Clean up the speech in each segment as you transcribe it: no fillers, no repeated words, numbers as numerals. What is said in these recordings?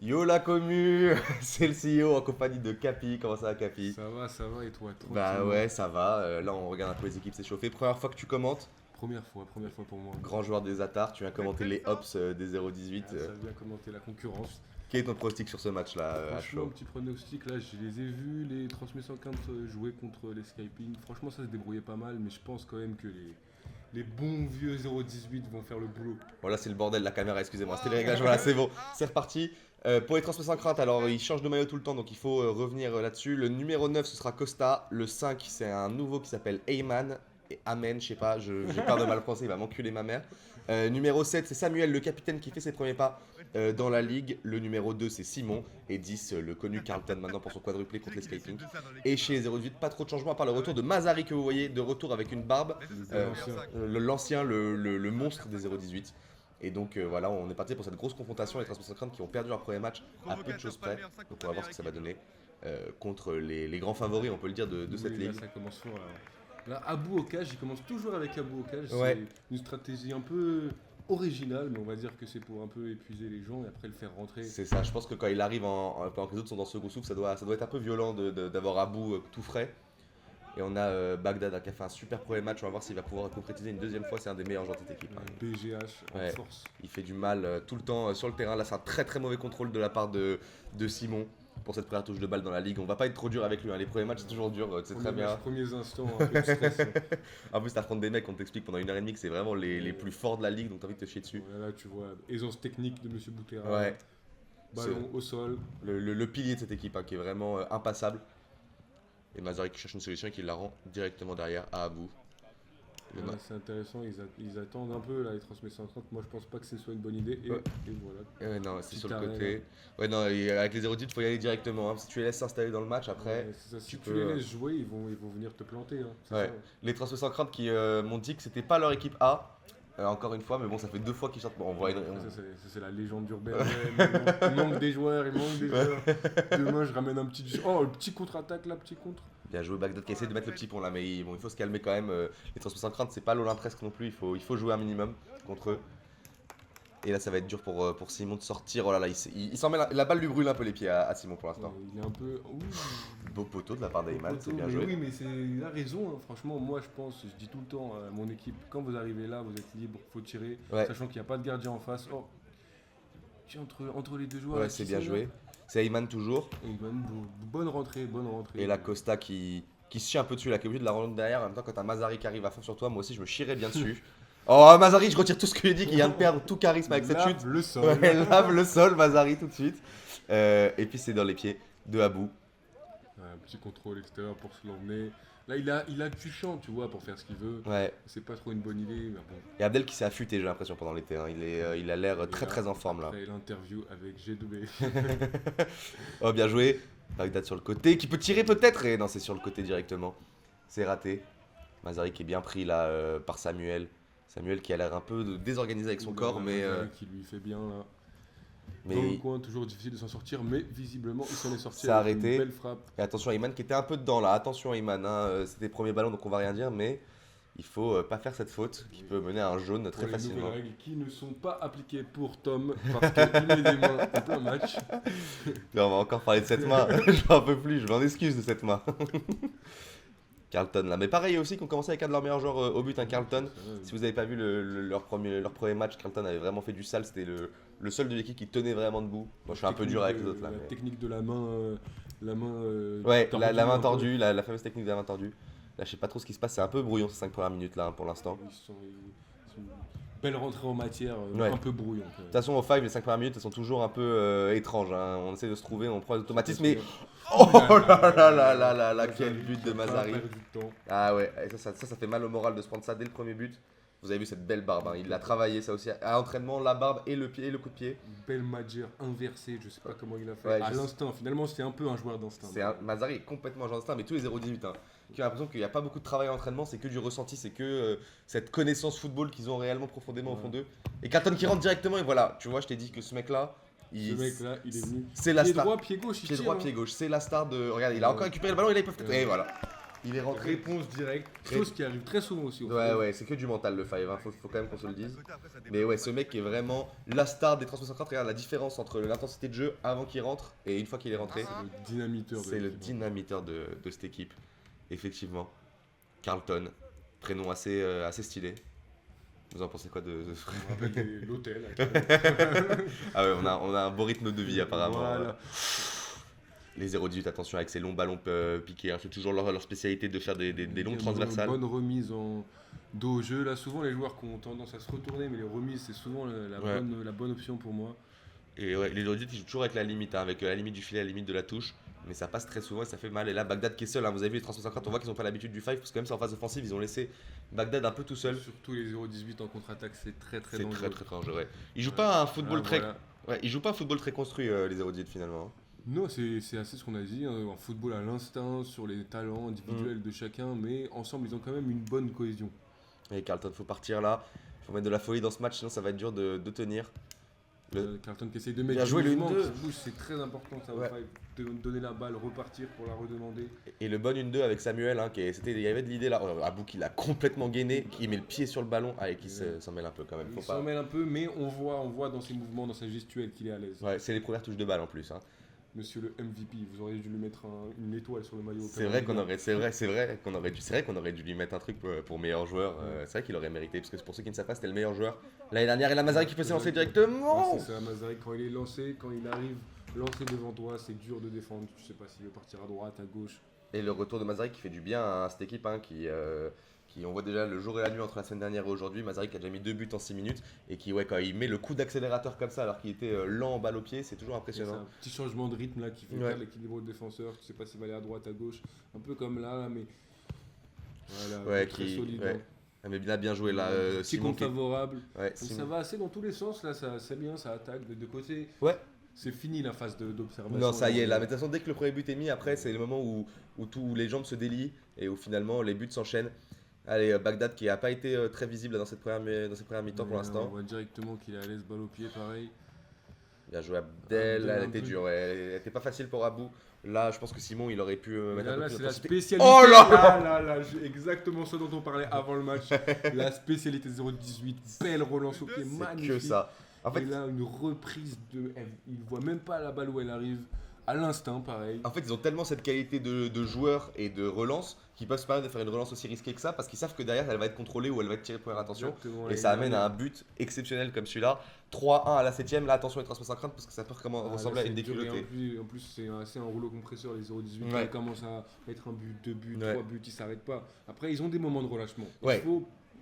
Yo la commu, c'est le CEO en compagnie de Capi. Comment ça va, Capi? Ça va, et toi, Bah tranquillement. ouais, ça va. Là, on regarde un peu les équipes s'échauffer. Première fois que tu commentes, Première fois pour moi. grand joueur des Atars. Tu viens commenter les Hops des 0-18. Ah, ça vient commenter la concurrence. Quel est ton pronostic sur ce match-là, à Franchement, chaud? petit pronostic, là, je les ai vus, les Transmission 15 jouer contre les Skyping. Franchement, ça se débrouillait pas mal, mais je pense quand même que les bons vieux 0-18 vont faire le boulot. Bon, là, c'est le bordel, la caméra, excusez-moi. C'était les réglages, voilà, c'est bon. C'est reparti. Pour les transmissions crainte, alors il change de maillot tout le temps, donc il faut revenir là-dessus. Le numéro 9, ce sera Costa. Le 5, c'est un nouveau qui s'appelle Eyman. Et Amen, je sais pas, j'ai peur de mal prononcer, il va m'enculer ma mère. Numéro 7, c'est Samuel, le capitaine qui fait ses premiers pas dans la ligue. Le numéro 2, c'est Simon. Et 10, le connu Carlton maintenant pour son quadruplé contre les Skyping. Et chez les 0-18, pas trop de changements à part le retour de Mazari que vous voyez, de retour avec une barbe. Euh, L'ancien. L'ancien, le monstre des 0-18. Et donc voilà, on est parti pour cette grosse confrontation. Les Transmission Crainte qui ont perdu leur premier match à peu de choses près. Donc on va voir ce que ça va donner contre les grands favoris, on peut le dire, de cette Oui, là, ligue. ça commence fort. Là, Abou Okage, il commence toujours avec Abou Okage. Ouais, C'est une stratégie un peu originale, mais on va dire que c'est pour un peu épuiser les gens et après le faire rentrer. c'est ça. Je pense que quand il arrive pendant que les autres sont dans ce second souffle, ça doit être un peu violent d'avoir Abou tout frais. Et on a Bagdad qui a fait un super premier match. On va voir s'il va pouvoir concrétiser une deuxième fois. C'est un des meilleurs joueurs de cette équipe, hein. BGH en Ouais, force. il fait du mal tout le temps sur le terrain. Là, c'est un très très mauvais contrôle de la part de Simon pour cette première touche de balle dans la ligue. On va pas être trop dur avec lui, hein. Les premiers matchs, c'est toujours dur, c'est très bien. Premiers instants, un peu de stress. En plus, t'affrontes des mecs, on t'explique pendant 1 heure et demie que c'est vraiment les plus forts de la ligue, donc t'as envie de te chier dessus. Voilà, là, tu vois, aisance technique de Monsieur Boutera, Ouais, c'est ballon au sol. le pilier de cette équipe, hein, qui est vraiment impassable. Et Mazari qui cherche une solution et qui la rend directement derrière à Abou. Le Voilà, c'est intéressant, ils attendent un peu là, les transmissions 130. Moi, je pense pas que ce soit une bonne idée. Et, Ouais. et voilà. Non, c'est Petit sur le arrêt, côté. Ouais, non, et avec les 0-10, il faut y aller directement, hein. Si tu les laisses s'installer dans le match, après, Ouais, c'est ça. tu Si tu peux. les laisses jouer, ils vont venir te planter, hein. C'est Ouais. ça. Les Transfert sans crainte qui m'ont dit que c'était pas leur équipe A, encore une fois, mais bon, ça fait 2 fois qu'ils sortent. Bon, on voit Ça, c'est la légende urbaine. Ouais, il manque des joueurs, il manque des joueurs. Demain, je ramène un petit. Oh, le petit contre-attaque là, petit contre. Bien joué Bagdad qui essaie de mettre le petit pont là, mais bon, il faut se calmer quand même. Les Transfert sans crainte, c'est pas l'Olympresque non plus, il faut jouer un minimum contre eux. Et là, ça va être dur pour Simon de sortir. Oh là là, il s'en met la balle lui brûle un peu les pieds à Simon pour Ouais, l'instant. il est un peu. Ouh, Beau poteau de la part au d'Ayman, c'est poteau, bien mais joué. oui, mais il a raison, hein. Franchement, moi je pense, je dis tout le temps à mon équipe, quand vous arrivez là, vous êtes libre, faut tirer, Ouais, sachant qu'il n'y a pas de gardien en face. Oh, tiens, entre les deux joueurs, ouais, là, c'est qui bien c'est, là joué. C'est Ayman toujours. Et bonne, bonne rentrée, bonne rentrée. Et la Costa qui se chie un peu dessus, là, qui est obligé de la rendre derrière. En même temps, quand t'as Mazari qui arrive à fond sur toi, moi aussi je me chierais bien dessus. Oh, Mazari, je retire tout ce que j'ai dit, qui vient de perdre tout charisme avec cette chute. Lave le sol. Ouais, lave le sol, Mazari, tout de suite. Et puis c'est dans les pieds de Abou. Un petit contrôle extérieur pour se l'emmener. Là, il a du champ, tu vois, pour faire ce qu'il veut. Ouais. C'est pas trop une bonne idée, mais bon. Et Abdel qui s'est affûté, j'ai l'impression, pendant l'été, hein. Il a l'air Et très là, très en forme là. après l'interview avec G2B. Oh, bien joué. Bagdad sur le côté, qui peut tirer peut-être. Et non, c'est sur le côté directement. C'est raté. Mazari qui est bien pris là par Samuel. Samuel qui a l'air un peu désorganisé avec son corps, mais, Qui lui fait bien, là. mais Dans le coin, toujours difficile de s'en sortir, mais visiblement, il s'en est sorti Ça a avec arrêté. une belle frappe. et attention à Iman qui était un peu dedans là. Attention à Iman, hein. C'était le premier ballon donc on va rien dire, mais il faut pas faire cette faute qui peut mener à un jaune Pour très les facilement. nouvelles règles qui ne sont pas appliquées pour Tom, parce qu'il met des mains en plein match. Là, on va encore parler de cette main. J'en peux plus, je m'en excuse de cette main. Carlton là. Mais pareil aussi qu'on commençait avec un de leurs meilleurs joueurs au but, un Carlton. Si vous n'avez pas vu leur premier match, Carlton avait vraiment fait du sale. C'était le seul de l'équipe qui tenait vraiment debout. Moi je suis un peu dur avec les autres là. La Mais... technique de la main, Ouais, tordue, la main un peu. tordue, la fameuse technique de la main tordue. Là je sais pas trop ce qui se passe, c'est un peu brouillon ces 5 premières minutes là, hein, pour l'instant. Ils sont belle rentrée en matière, Ouais. un peu brouillon. De toute façon, au 5, les 5 premières minutes, elles sont toujours un peu étranges, hein. On essaie de se trouver, on prend les automatismes. Mais oh là là là là là là, quel but de Mazari. Ah ouais, et ça fait mal au moral de se prendre ça dès le premier but. Vous avez vu cette belle barbe, hein. Il l'a travaillé ça aussi. À l'entraînement, la barbe et le pied et le coup de pied. Belle Madjer inversée, je sais pas comment il a fait. Ouais, À je sais. l'instinct, finalement, c'était un peu un joueur d'instinct. Mazari est complètement genre d'instinct, mais tous les 0-18, hein, qui ont l'impression qu'il n'y a pas beaucoup de travail à l'entraînement, c'est que du ressenti, c'est que cette connaissance football qu'ils ont réellement profondément au fond d'eux. Et Carton qui rentre directement, et voilà, tu vois, je t'ai dit que ce mec-là, Ce mec-là, il est venu. c'est la Pied star. droit, pied gauche, il Pied tire, droit, hein. pied gauche, c'est la star de. Regarde, il a encore récupéré le ballon, et là ils peuvent. Et voilà. Il est rentré. Réponse directe, chose qui arrive très souvent aussi. Ouais, c'est que du mental le five, hein. Faut quand même qu'on se le dise. Mais ouais, ce mec est vraiment la star des transmissions 50. Regarde la différence entre l'intensité de jeu avant qu'il rentre et une fois qu'il est rentré. C'est le dynamiteur. C'est le dynamiteur de cette équipe, effectivement. Carlton, prénom assez stylé. Vous en pensez quoi de ce On me rappelle l'hôtel. Ah ouais, on a un beau rythme de vie apparemment. Voilà. Les 0-18, attention avec ces longs ballons piqués, hein. C'est toujours leur spécialité de faire des longues transversales. Une bonne remise en dos au jeu. Là, souvent, les joueurs qui ont tendance à se retourner, mais les remises, c'est souvent la bonne option pour moi. Et ouais, les 0-18, ils jouent toujours avec la limite, hein, avec la limite du filet, la limite de la touche. Mais ça passe très souvent et ça fait mal. Et là, Bagdad qui est seul, hein, vous avez vu les transmissions 50, on voit qu'ils n'ont pas l'habitude du 5 parce que même si en phase offensive, ils ont laissé Bagdad un peu tout seul. Surtout les 0-18 en contre-attaque, c'est très dangereux. C'est très dangereux. Ouais. Ils jouent pas un football voilà. ils jouent pas un football très construit, les 0-18 finalement. Hein. Non, c'est assez ce qu'on a dit, hein, en football à l'instinct, sur les talents individuels de chacun, mais ensemble ils ont quand même une bonne cohésion. Et Carlton, faut partir là, faut mettre de la folie dans ce match, sinon ça va être dur de tenir. Carlton qui essaye de mettre bien joué le 1-2. qui bouge, c'est très important ça, de donner la balle, repartir pour la redemander. Et le bon 1-2 avec Samuel, hein, il y avait de l'idée là, Abou qui l'a complètement gainé, qui met le pied sur le ballon, et qui s'en mêle un peu quand même. Il s'en mêle un peu, mais on voit dans ses mouvements, dans sa gestuelle qu'il est à l'aise. Ouais, c'est les premières touches de balle en plus. Hein. Monsieur le MVP, vous auriez dû lui mettre une étoile sur le maillot. C'est vrai qu'on aurait dû lui mettre un truc pour meilleur joueur. C'est vrai qu'il aurait mérité, parce que pour ceux qui ne savent pas, c'était le meilleur joueur l'année dernière. Et la Mazari qui peut s'élancer directement. C'est ça, Mazari, quand il est lancé, quand il arrive lancé devant toi, c'est dur de défendre. Tu sais pas s'il veut partir à droite, à gauche. Et le retour de Mazari qui fait du bien à cette équipe, hein, qui on voit déjà le jour et la nuit entre la semaine dernière et aujourd'hui. Mazari qui a déjà mis 2 buts en 6 minutes et qui, quand il met le coup d'accélérateur comme ça alors qu'il était lent en balle au pied, c'est toujours impressionnant. C'est un petit changement de rythme là qui fait perdre l'équilibre au défenseur. Tu sais pas s'il va aller à droite, à gauche, un peu comme là, mais voilà, très solide. Ouais. Mais bien joué là. Petit compte favorable. Ouais, ça va assez dans tous les sens là, c'est bien, ça attaque de deux côtés. Ouais. C'est fini la phase d'observation. Non, ça y est, là. Mais de toute façon, dès que le premier but est mis, après, c'est le moment où tous les jambes se délient et où finalement les buts s'enchaînent. Allez, Bagdad qui n'a pas été très visible dans cette première mi-temps pour l'instant. On voit directement qu'il est à l'aise, balle au pied, pareil. Bien joué Abdel, elle était dure, elle était pas facile pour Abou. Là, je pense que Simon, il aurait pu mettre un peu plus c'est la d'intensité. spécialité. Oh là exactement ce dont on parlait avant le match. La spécialité 0-18, belle relance au pied, magnifique. Que ça. En fait, et là, une reprise il voit même pas la balle où elle arrive. À l'instinct, pareil. En fait, ils ont tellement cette qualité de joueur et de relance qu'ils peuvent se permettre de faire une relance aussi risquée que ça parce qu'ils savent que derrière, elle va être contrôlée ou elle va être tirée de première intention. Exactement, et ça amène à un but exceptionnel comme celui-là. 3-1 à la 7ème. Là, attention, les transmissions 50 parce que ça peut ressembler à une déculottée. En plus, c'est assez un rouleau compresseur, les 0-18. Ouais. Ils commencent à mettre un but, 2 buts, Ouais. 3 buts, ils s'arrêtent pas. Après, ils ont des moments de relâchement. Ouais.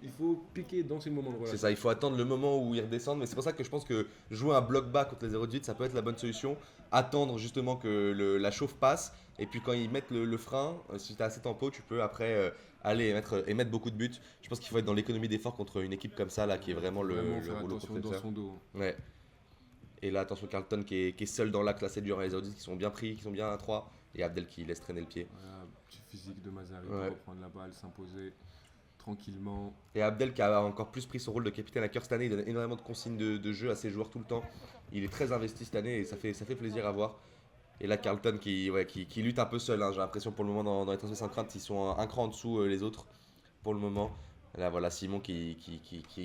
Il faut piquer dans ces moments de relâchement. C'est ça, il faut attendre le moment où ils redescendent. Mais c'est pour ça que je pense que jouer un bloc bas contre les 0-18, ça peut être la bonne solution. Attendre justement que la chauffe passe. Et puis quand ils mettent le frein, si tu as assez tempo, tu peux après aller et mettre beaucoup de buts. Je pense qu'il faut être dans l'économie d'effort contre une équipe comme ça, là, qui est vraiment le rouleau compresseur. Dans son dos. Ouais. Et là, attention, Carlton qui est seul dans l'axe, là, c'est dur. Les 0-18 qui sont bien pris, qui sont bien à 3. Et Abdel qui laisse traîner le pied. Voilà, petit physique de Mazari pour reprendre la balle, s'imposer tranquillement. Et Abdel qui a encore plus pris son rôle de capitaine à cœur cette année, il donne énormément de consignes de jeu à ses joueurs tout le temps. Il est très investi cette année et ça fait plaisir à voir. Et là Carlton qui lutte un peu seul, hein. J'ai l'impression pour le moment dans les transmissions sans crainte, ils sont un cran en dessous les autres pour le moment. Là voilà Simon qui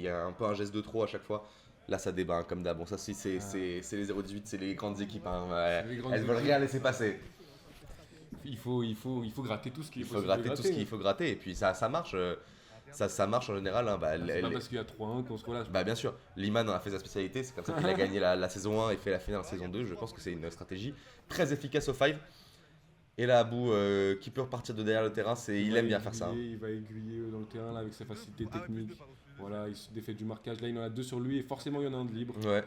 a un peu un geste de trop à chaque fois. Là ça débat hein, comme d'hab. Bon ça c'est les 0-18, c'est les grandes équipes. Hein. Elles veulent rien laisser passer. Il faut gratter tout ce qu'il faut. Il faut gratter tout ce qu'il faut gratter et puis ça marche. Ça marche en général. Hein, c'est pas parce qu'il y a 3-1 qu'on se relâche. Bah bien sûr, Liman en a fait sa spécialité, c'est comme ça qu'il a gagné la saison 1 et fait la finale en saison 2. Je pense que c'est une stratégie très efficace au 5. Et là, Abou, qui peut repartir de derrière le terrain, il aime bien faire ça. Hein. Il va aiguiller dans le terrain là, avec sa facilité technique. Voilà, il se défait du marquage. Là, il en a 2 sur lui et forcément, il y en a un de libre. Ouais.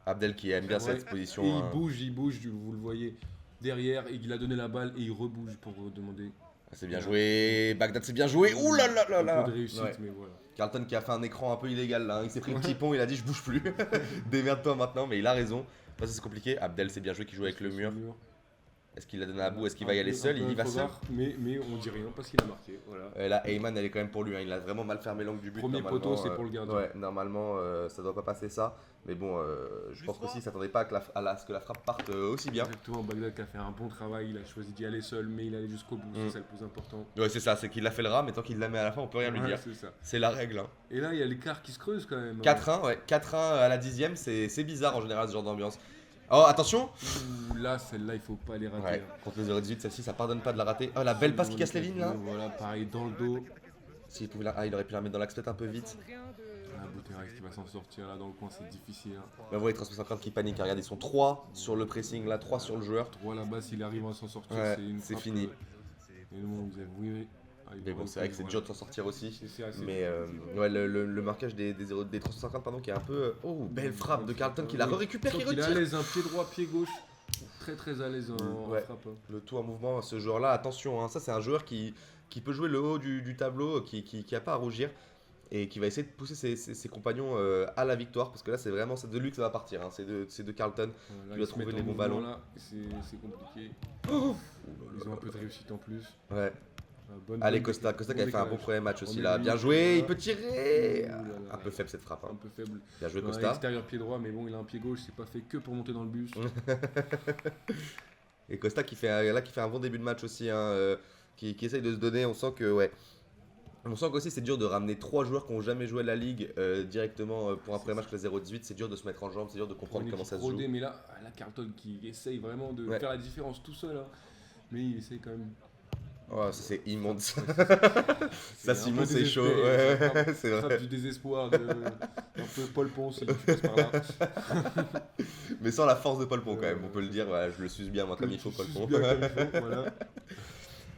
Abdel qui aime bien cette position. Et il bouge, vous le voyez derrière. Et il a donné la balle et il rebouge pour demander. C'est bien joué, Bagdad c'est bien joué. Ouh là là là là. Un peu de réussite, mais voilà. Carlton qui a fait un écran un peu illégal là, hein. Il s'est pris le petit pont, il a dit je bouge plus. Démerde-toi maintenant, mais il a raison. Ça c'est compliqué. Abdel c'est bien joué qui joue avec le mur. Est-ce qu'il l'a donné à Abou? Est-ce qu'il va y aller seul? Il y va seul. Mais on dit rien parce qu'il a marqué. Voilà. Et là, Heyman, elle est quand même pour lui. Hein. Il a vraiment mal fermé l'angle du but. Premier poteau, c'est pour le gardien. Ouais, normalement, ça doit pas passer ça. Mais bon, je pense qu'aussi, il s'attendait pas à ce que la frappe parte aussi bien. Exactement, Bagdad qui a fait un bon travail. Il a choisi d'y aller seul, mais il allait jusqu'au bout. C'est ça le plus important. Ouais, c'est ça. C'est qu'il a fait le rat, mais tant qu'il la met à la fin, on peut rien lui dire. C'est la règle. Hein. Et là, il y a l'écart qui se creuse quand même. 4-1, ouais. 4-1 à la 10e, c'est bizarre en général ce genre d'ambiance. Oh, attention! Là, celle-là, il faut pas les rater. Ouais, contre le 0-18, celle-ci, ça pardonne pas de la rater. Oh, la belle passe qui casse les lignes là! Voilà, pareil, dans le dos. Il aurait pu la mettre dans l'axe peut-être un peu vite. Ah, Bouterex qui va s'en sortir là dans le coin, c'est difficile. Hein. Mais vous voyez, Transmission 50 qui panique. Regardez, ils sont 3 sur le pressing là, 3 sur le joueur. 3 là-bas, s'il arrive à s'en sortir, ouais, c'est fini. Et le monde, vous avez oui. Mais bon, c'est vrai que c'est dur de s'en sortir aussi. Mais ouais, le marquage des 350 pardon, qui est un peu. Oh, belle frappe de Carlton qui la récupère, qui retire. Il est à l'aise, un pied droit, pied gauche. Très à l'aise en frappe. Le tout en mouvement, ce joueur-là, attention, hein, ça c'est un joueur qui peut jouer le haut du tableau, qui a pas à rougir. Et qui va essayer de pousser ses compagnons à la victoire. Parce que là, c'est de lui que ça va partir. Hein. C'est de Carlton qui va trouver les bons ballons. C'est compliqué. Oh, ils ont un peu de réussite en plus. Ouais. Allez, Costa qui avait fait un bon premier match aussi là. Bien joué, il peut tirer. Un peu faible cette frappe. Hein. Un peu faible. Bien joué Costa. Extérieur pied droit, mais bon, il a un pied gauche, c'est pas fait que pour monter dans le bus. Et Costa qui fait un bon début de match aussi, hein, qui essaye de se donner. On sent que on sent qu'aussi c'est dur de ramener 3 joueurs qui n'ont jamais joué la Ligue directement pour un premier match que la 0-18. C'est dur de se mettre en jambes, c'est dur de comprendre comment ça se joue. Mais là, Carlton qui essaye vraiment de faire la différence tout seul. Hein. Mais il essaye quand même. Oh, ça c'est immonde. Ça, Simon, c'est chaud. C'est vrai. Du désespoir, un peu Paul Ponce, il passe par là. Mais sans la force de Paul Pont quand même, on peut le dire. Voilà, je le suce bien, moi, comme il faut, Paul Pont. Voilà.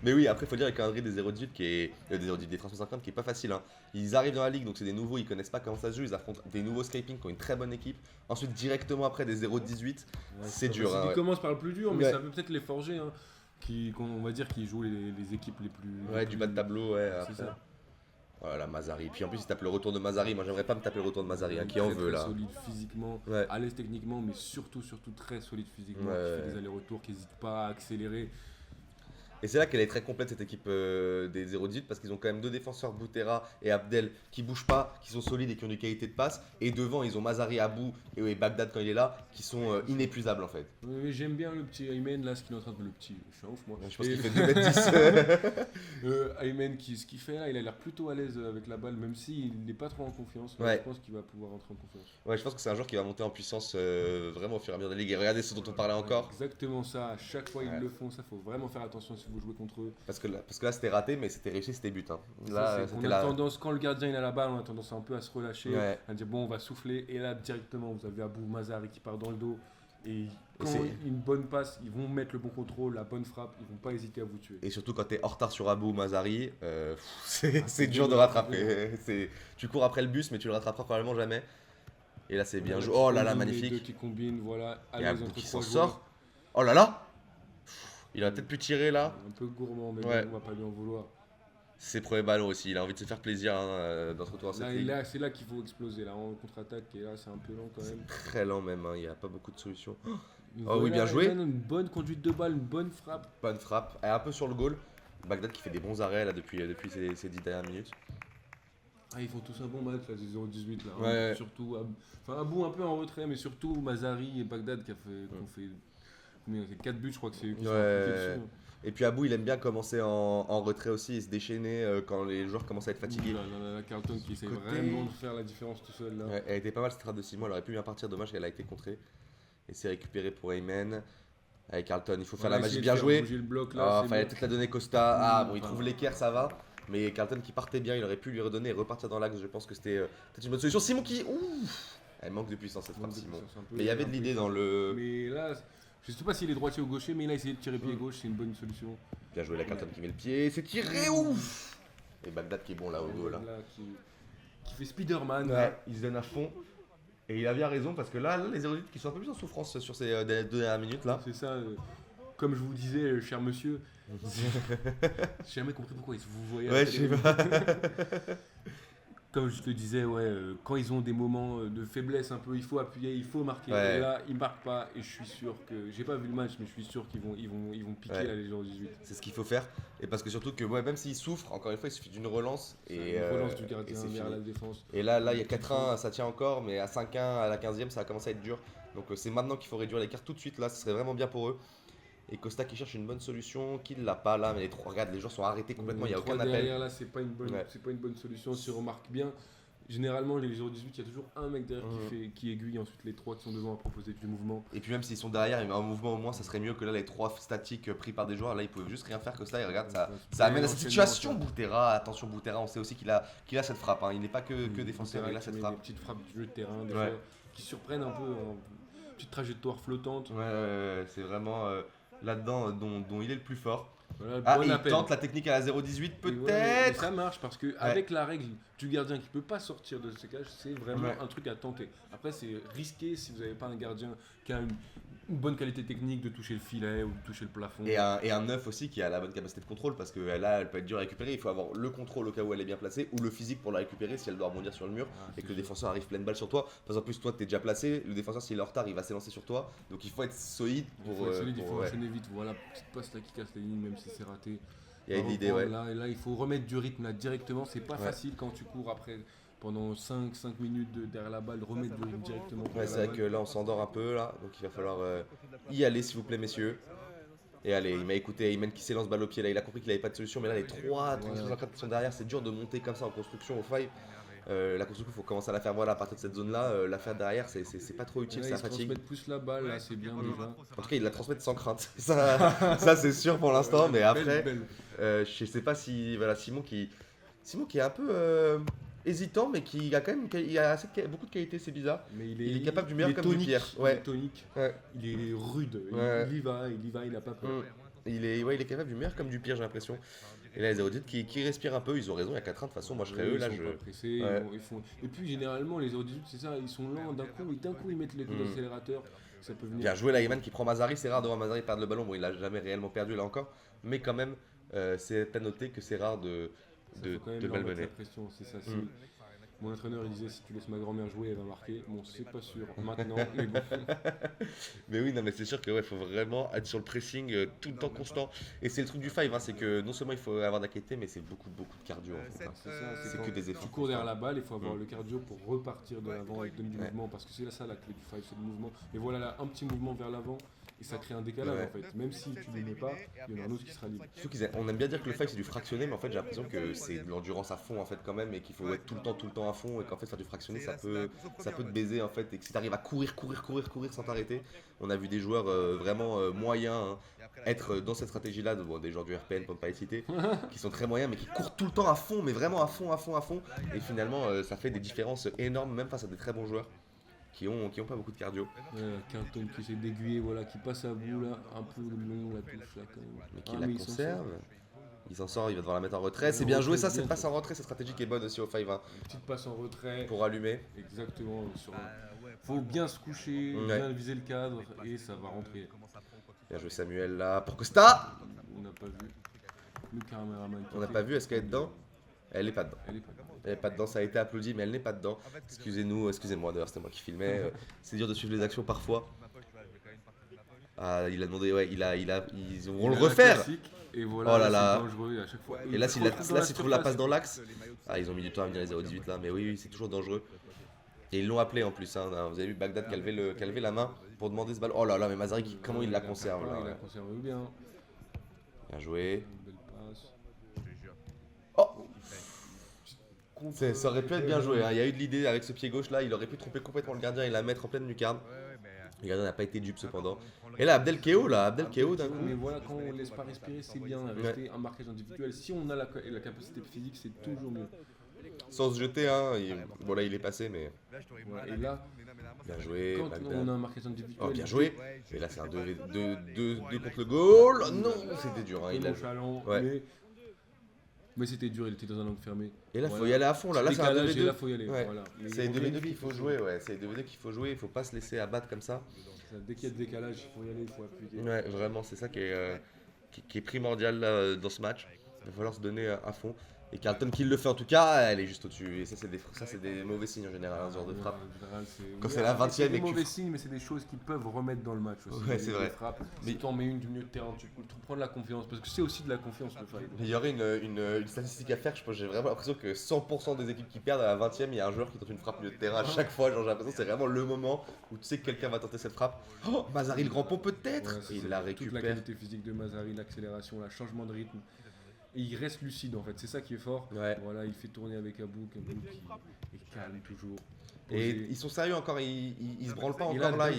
Mais oui, après, il faut dire avec un calendrier des 0-18 des 350 qui est pas facile. Hein. Ils arrivent dans la ligue, donc c'est des nouveaux, ils connaissent pas comment ça se joue. Ils affrontent des nouveaux Skyping qui ont une très bonne équipe. Ensuite, directement après des 0-18, c'est dur. Ils commencent par le plus dur, mais ça peut peut-être les forger. Hein. On va dire qu'ils jouent les équipes les plus. Ouais, du bas de tableau, ouais. C'est ça. Voilà, Mazari. Puis en plus, il tape le retour de Mazari. Moi, j'aimerais pas me taper le retour de Mazari. Hein, qui en veut là. Solide physiquement, à l'aise techniquement, mais surtout très solide physiquement. Qui fait des allers-retours, qui n'hésite pas à accélérer. Et c'est là qu'elle est très complète cette équipe des 0-18 parce qu'ils ont quand même 2 défenseurs, Boutera et Abdel, qui bougent pas, qui sont solides et qui ont des qualités de passe. Et devant, ils ont Mazari, Abou et Bagdad quand il est là, qui sont inépuisables en fait. Oui, j'aime bien le petit Aymen là, ce qu'il est en train de. Le petit, je suis un ouf moi. Je pense qu'il fait 2m10. Aymen, ce qu'il fait là, il a l'air plutôt à l'aise avec la balle, même s'il n'est pas trop en confiance. Je pense qu'il va pouvoir rentrer en confiance. Ouais, je pense que c'est un joueur qui va monter en puissance vraiment au fur et à mesure de la ligue. Et regardez ce dont on parlait encore. Exactement ça, à chaque fois ils le font, ça faut vraiment faire attention si vous jouez contre eux. Parce que là c'était raté, mais c'était réussi, c'était but. Hein. Là, on a tendance, quand le gardien il a la balle, on a tendance un peu à se relâcher, à dire bon on va souffler. Et là directement vous avez Abou Mazari qui part dans le dos. Et quand une bonne passe, ils vont mettre le bon contrôle, la bonne frappe, ils vont pas hésiter à vous tuer. Et surtout quand tu es en retard sur Abou Mazari, c'est dur de rattraper. Tu cours après le bus, mais tu le rattraperas probablement jamais. Et là c'est bien joué. Oh là là, magnifique. Les deux qui combinent, voilà. Et Abou qui s'en sort. Oh là là. Il aurait peut-être pu tirer là. Un peu gourmand, mais on va pas lui en vouloir. C'est ses premiers ballons aussi, il a envie de se faire plaisir dans ce retour à cette ligue. C'est là qu'il faut exploser, là, en contre-attaque, et là c'est un peu lent quand même. C'est très lent même, hein. Il n'y a pas beaucoup de solutions. Oh oui, bien joué. Une bonne conduite de balle, une bonne frappe. Bonne frappe, et un peu sur le goal. Bagdad qui fait des bons arrêts là depuis ces 10 dernières minutes. Ils font tous un bon match là, 0-18 là. Ouais. Surtout, Abou un peu en retrait, mais surtout Mazari et Bagdad qui ont fait 4 buts, je crois que c'est eux qui sont dessus. Et puis Abou il aime bien commencer en retrait aussi et se déchaîner quand les joueurs commencent à être fatigués. La Carlton qui essaie vraiment de faire la différence tout seul là. Ouais, elle était pas mal cette rate de Simon, elle aurait pu bien partir, dommage qu'elle a été contrée. Et c'est récupéré pour Aymen. Avec Carlton, il faut faire la magie, bien joué. Fallait peut-être la donner Costa. Il trouve l'équerre, ça va. Mais Carlton qui partait bien, il aurait pu lui redonner et repartir dans l'axe. Je pense que c'était peut-être une bonne solution. Simon qui. Elle manque de puissance cette frappe, Simon. Mais il y avait de l'idée dans le. Mais là. Je sais pas s'il est droitier ou gaucher, mais il a essayé de tirer pied gauche, c'est une bonne solution. Bien joué la Carlton qui met le pied, c'est tiré, ouf. Et Bagdad qui est bon là au dos là. Qui fait Spider-Man. Ouais, il se donne à fond. Et il a bien raison parce que là les érudites qui sont un peu plus en souffrance sur ces 2 dernières minutes là. C'est ça, comme je vous disais, cher monsieur. J'ai jamais compris pourquoi vous voyez. Ouais, je sais pas. comme je te disais, quand ils ont des moments de faiblesse un peu, il faut appuyer, il faut marquer. Ouais. Et là, ils marquent pas et je suis sûr que, j'ai pas vu le match, mais je suis sûr qu'ils vont piquer la Légion 18. C'est ce qu'il faut faire. Et parce que surtout que même s'ils souffrent, encore une fois, il suffit d'une relance. Et une relance du gardien vers la défense. Et là il y a 4-1, ça tient encore, mais à 5-1 à la 15e, ça va commencer à être dur. Donc c'est maintenant qu'il faut réduire l'écart tout de suite. Là, ce serait vraiment bien pour eux. Et Costa qui cherche une bonne solution, qui ne l'a pas là, mais les trois, regarde, les joueurs sont arrêtés complètement, il n'y a aucun appel. Derrière là, c'est pas une bonne solution. Si on remarque bien, généralement les 0-18, il y a toujours un mec derrière qui aiguille, ensuite les trois qui sont devant à proposer du mouvement. Et puis même s'ils sont derrière, il y a un mouvement au moins, ça serait mieux que là les trois statiques pris par des joueurs. Là, ils peuvent juste rien faire que ça. Et regarde, ça amène à cette situation. Boutera, attention Boutera, on sait aussi qu'il a cette frappe. Hein. Il n'est pas que défenseur, il a cette frappe. Des petites frappes du jeu de terrain, des joueurs qui surprennent un peu, une petite trajectoire flottante. Ouais, c'est vraiment là-dedans dont il est le plus fort. Voilà, il tente la technique à la 0-18 peut-être. Ça marche parce que avec la règle du gardien qui peut pas sortir de ce cage, c'est vraiment un truc à tenter. Après c'est risqué si vous n'avez pas un gardien qui a une bonne qualité technique de toucher le filet ou de toucher le plafond. Et un 9 aussi qui a la bonne capacité de contrôle parce que là elle peut être dure à récupérer. Il faut avoir le contrôle au cas où elle est bien placée ou le physique pour la récupérer si elle doit rebondir sur le mur et que le défenseur arrive pleine balle sur toi. Parce qu'en plus toi t'es déjà placé, le défenseur s'il est en retard il va s'élancer sur toi. Donc il faut être solide il faut enchaîner vite. Voilà, petite passe là qui casse les lignes même si c'est raté. Il y a une idée là il faut remettre du rythme là directement. C'est pas facile quand tu cours après pendant 5 minutes derrière la balle, remettre du rythme directement. C'est vrai que là on s'endort un peu là, donc il va falloir y aller s'il vous plaît messieurs. Et allez, il m'a écouté, Ayman qui s'élance balle au pied là, il a compris qu'il avait pas de solution, mais là les 3 qui sont derrière, c'est dur de monter comme ça en construction au 5. La construction, il faut commencer à la faire à partir de cette zone là, la faire derrière, c'est pas trop utile, ça fatigue. Transmettre plus la balle là, c'est bien déjà. En tout cas, il la transmet sans crainte, ça c'est sûr pour l'instant, mais après, je sais pas si, voilà, Simon qui est un peu hésitant, mais qui a quand même beaucoup de qualité, c'est bizarre. Mais il est capable du meilleur comme du pire. Il est tonique, il est rude, il y va, il a pas peur. Il est capable du meilleur comme du pire, j'ai l'impression. Et là, les 0-18 qui respirent un peu, ils ont raison, il y a 4-1, de toute façon, moi je serais eux, là je. Pas pressés, ils font... Et puis généralement, les 0-18, c'est ça, ils sont lents d'un coup, ils mettent les coups d'accélérateur. Ça peut venir. Bien joué, là, Ayman qui prend Mazari, c'est rare de voir Mazari perdre le ballon, bon, il a jamais réellement perdu là encore, mais quand même, c'est à noter que c'est rare de malmener. C'est ça. Mon entraîneur il disait si tu laisses ma grand-mère jouer elle va marquer. Bon c'est pas sûr maintenant mais bon. Mais oui non mais c'est sûr que faut vraiment être sur le pressing tout le temps constant. Et c'est le truc du 5 c'est que non seulement il faut avoir de la qualité mais c'est beaucoup de cardio en fait. C'est que des efforts. Tu cours derrière la balle, il faut avoir le cardio pour repartir de l'avant avec du mouvement parce que c'est ça la clé du 5, c'est le mouvement. Et voilà là, un petit mouvement vers l'avant. Et ça crée un décalage en fait, même si tu ne le mets pas, il y en a un autre qui sera libre. On aime bien dire que le 5 c'est du fractionné, mais en fait j'ai l'impression que c'est de l'endurance à fond en fait quand même, et qu'il faut être tout le temps à fond, et qu'en fait faire du fractionné ça peut te baiser en fait, et que si t'arrives à courir sans t'arrêter, on a vu des joueurs vraiment moyens être dans cette stratégie là, des joueurs du RPN pour ne pas les citer, qui sont très moyens mais qui courent tout le temps à fond, mais vraiment à fond, et finalement ça fait des différences énormes même face à des très bons joueurs. Qui ont pas beaucoup de cardio. Quinton qui essaie d'aiguiller, voilà, qui passe à bout là, un peu long la touche là quand même. Mais qui la conserve. Il s'en sort, il va devoir la mettre en retrait. C'est bien joué ça, cette passe en retrait, cette stratégie qui est bonne aussi au 5. Petite passe en retrait. Pour allumer. Exactement. Faut bien se coucher, bien viser le cadre et ça va rentrer. Bien joué Samuel là pour Costa. On n'a pas vu. Le caméraman. On n'a pas vu, est-ce qu'elle est dedans? Elle est pas dedans. Elle est pas dedans, ça a été applaudi, mais elle n'est pas dedans. Excusez-moi d'ailleurs, c'était moi qui filmais. C'est dur de suivre les actions parfois. Ah, il a demandé, ils vont le refaire. Et voilà, oh là là. C'est dangereux à chaque fois. Et là, s'il trouve la passe dans l'axe, ils ont mis du temps à venir les 0-18 là, mais oui, c'est toujours dangereux. Et ils l'ont appelé en plus, vous avez vu Bagdad qui a levé la main pour demander ce ballon. Oh là là, mais Mazari, comment il la conserve là. Il la conserve bien. Bien joué. Belle passe. Oh, ça aurait pu être bien joué, il y a eu de l'idée avec ce pied gauche là, il aurait pu tromper complètement le gardien et la mettre en pleine lucarne. Le gardien n'a pas été dupe cependant. Et là Abdelkeo d'un coup. Mais voilà, quand on ne laisse pas respirer, c'est bien, rester un marquage individuel. Si on a la capacité physique, c'est toujours mieux. Sans se jeter, bon là il est passé mais... Et là, bien joué, quand on a un marquage individuel... Oh bien joué. Et là c'est un 2 contre le goal. Non, c'était dur, il a... Mais c'était dur, il était dans un angle fermé. Et là, il faut y aller à fond. Là c'est un 2v2. Là, faut y aller. Voilà. C'est 2v2 qu'il faut jouer. C'est 2v2 qu'il faut jouer. Il ne faut pas se laisser abattre comme ça. Dès qu'il y a de décalage, il faut y aller, il faut appuyer. Ouais, vraiment, c'est ça qui est primordial là, dans ce match. Il va falloir se donner à fond. Et Carlton qui le fait en tout cas, elle est juste au-dessus. Et ça, c'est des mauvais signes en général, ce genre de frappe. Quand c'est la 20ème et que c'est des mauvais signes, mais c'est des choses qui peuvent remettre dans le match aussi. Ouais, c'est vrai. Mais si tu en mets une du milieu de terrain, tu peux prendre la confiance. Parce que c'est aussi de la confiance le fight. Il y aurait une statistique à faire, j'ai vraiment l'impression que 100% des équipes qui perdent à la 20ème, il y a un joueur qui tente une frappe milieu de terrain à chaque fois. Genre j'ai l'impression que c'est vraiment le moment où tu sais que quelqu'un va tenter cette frappe. Oh, Mazari le grand pont peut-être. Ouais, il la récupère. Toute la qualité physique de Mazari, l'accélération, le changement de rythme. Et il reste lucide en fait, c'est ça qui est fort. Ouais. Voilà, il fait tourner avec Abou qui est calme toujours. Et ils sont sérieux encore, ils se branlent pas encore là.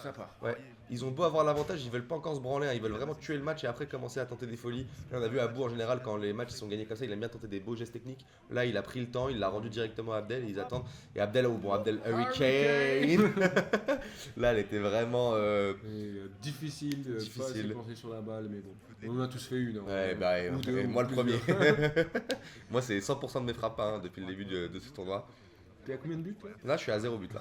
Ça part. Ouais. Ils ont beau avoir l'avantage, ils veulent pas encore se branler, hein. Ils veulent vraiment tuer le match et après commencer à tenter des folies. Là, on a vu Abou en général quand les matchs sont gagnés comme ça, il aime bien tenter des beaux gestes techniques. Là, il a pris le temps, il l'a rendu directement à Abdel, ils attendent. Et Abdel, Abdel Hurricane. Là, elle était vraiment difficile de pas se pencher sur la balle, mais bon. On en a tous fait une. Hein. Ouais, moi le premier. Moi, c'est 100% de mes frappes hein, depuis le début de ce tournoi. T'es à combien de buts Là, je suis à 0 but là.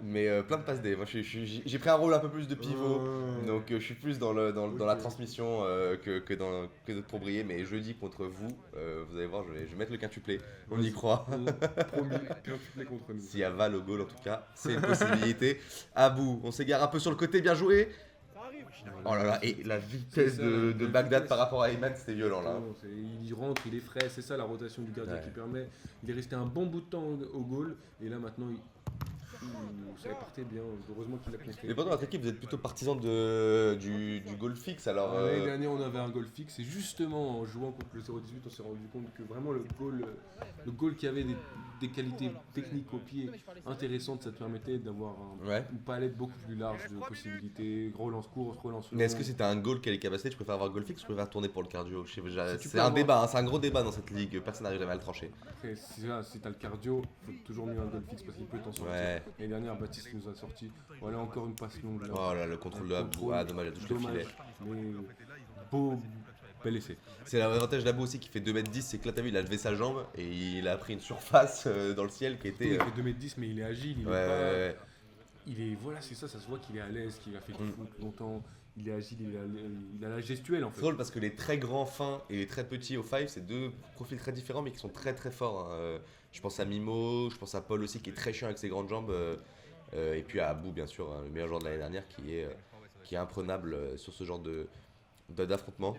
Mais plein de passes D. Moi, j'ai pris un rôle un peu plus de pivot. Donc, je suis plus dans la transmission que pour briller. Mais jeudi contre vous, vous allez voir, je vais mettre le quintuplé. On y croit. Promis, quintuplé contre nous. S'il y a Val au goal, en tout cas, c'est une possibilité. Abou, on s'égare un peu sur le côté, bien joué. Oh là là, et la vitesse de Bagdad par rapport à Ayman, c'était violent là. Il rentre, il est frais, c'est ça la rotation du gardien qui permet. Il est resté un bon bout de temps au goal, et là maintenant ça partait bien, heureusement qu'il a compté. Mais pendant notre équipe, vous êtes plutôt partisan du goal fixe alors. L'année dernière, on avait un goal fixe, et justement en jouant contre le 0-18, on s'est rendu compte que vraiment le goal qui avait des qualités techniques au pied intéressantes, ça te permettait d'avoir une palette beaucoup plus large de possibilités, relance courte, relance longue. Mais est-ce que c'était un goal qui a les capacités? Tu préfères avoir goal fixe ou tu préfères tourner pour le cardio? C'est un débat, hein, c'est un gros débat dans cette ligue, personne n'arrive jamais à le trancher. Après, si t'as le cardio, faut toujours mieux un goal fixe parce qu'il peut t'en sortir. L'année dernière, Baptiste nous a sorti. Voilà encore une passe longue. Là. Oh là, le contrôle de Abou, dommage, elle touche le filet. Mais beau, bel essai. C'est l'avantage d'Abou aussi qui fait 2m10, c'est que là t'as vu, il a levé sa jambe et il a pris une surface dans le ciel qui était. Il fait 2m10, mais il est agile, il est pas. Il est, voilà, c'est ça se voit qu'il est à l'aise, qu'il a fait du foot longtemps. Il est agile, il a la gestuelle en fait. C'est drôle parce que les très grands fins et les très petits au 5, c'est deux profils très différents mais qui sont très très forts. Hein. Je pense à Mimo, je pense à Paul aussi qui est très chiant avec ses grandes jambes. Et puis à Abou bien sûr, hein, le meilleur joueur de l'année dernière qui est imprenable sur ce genre d'affrontement.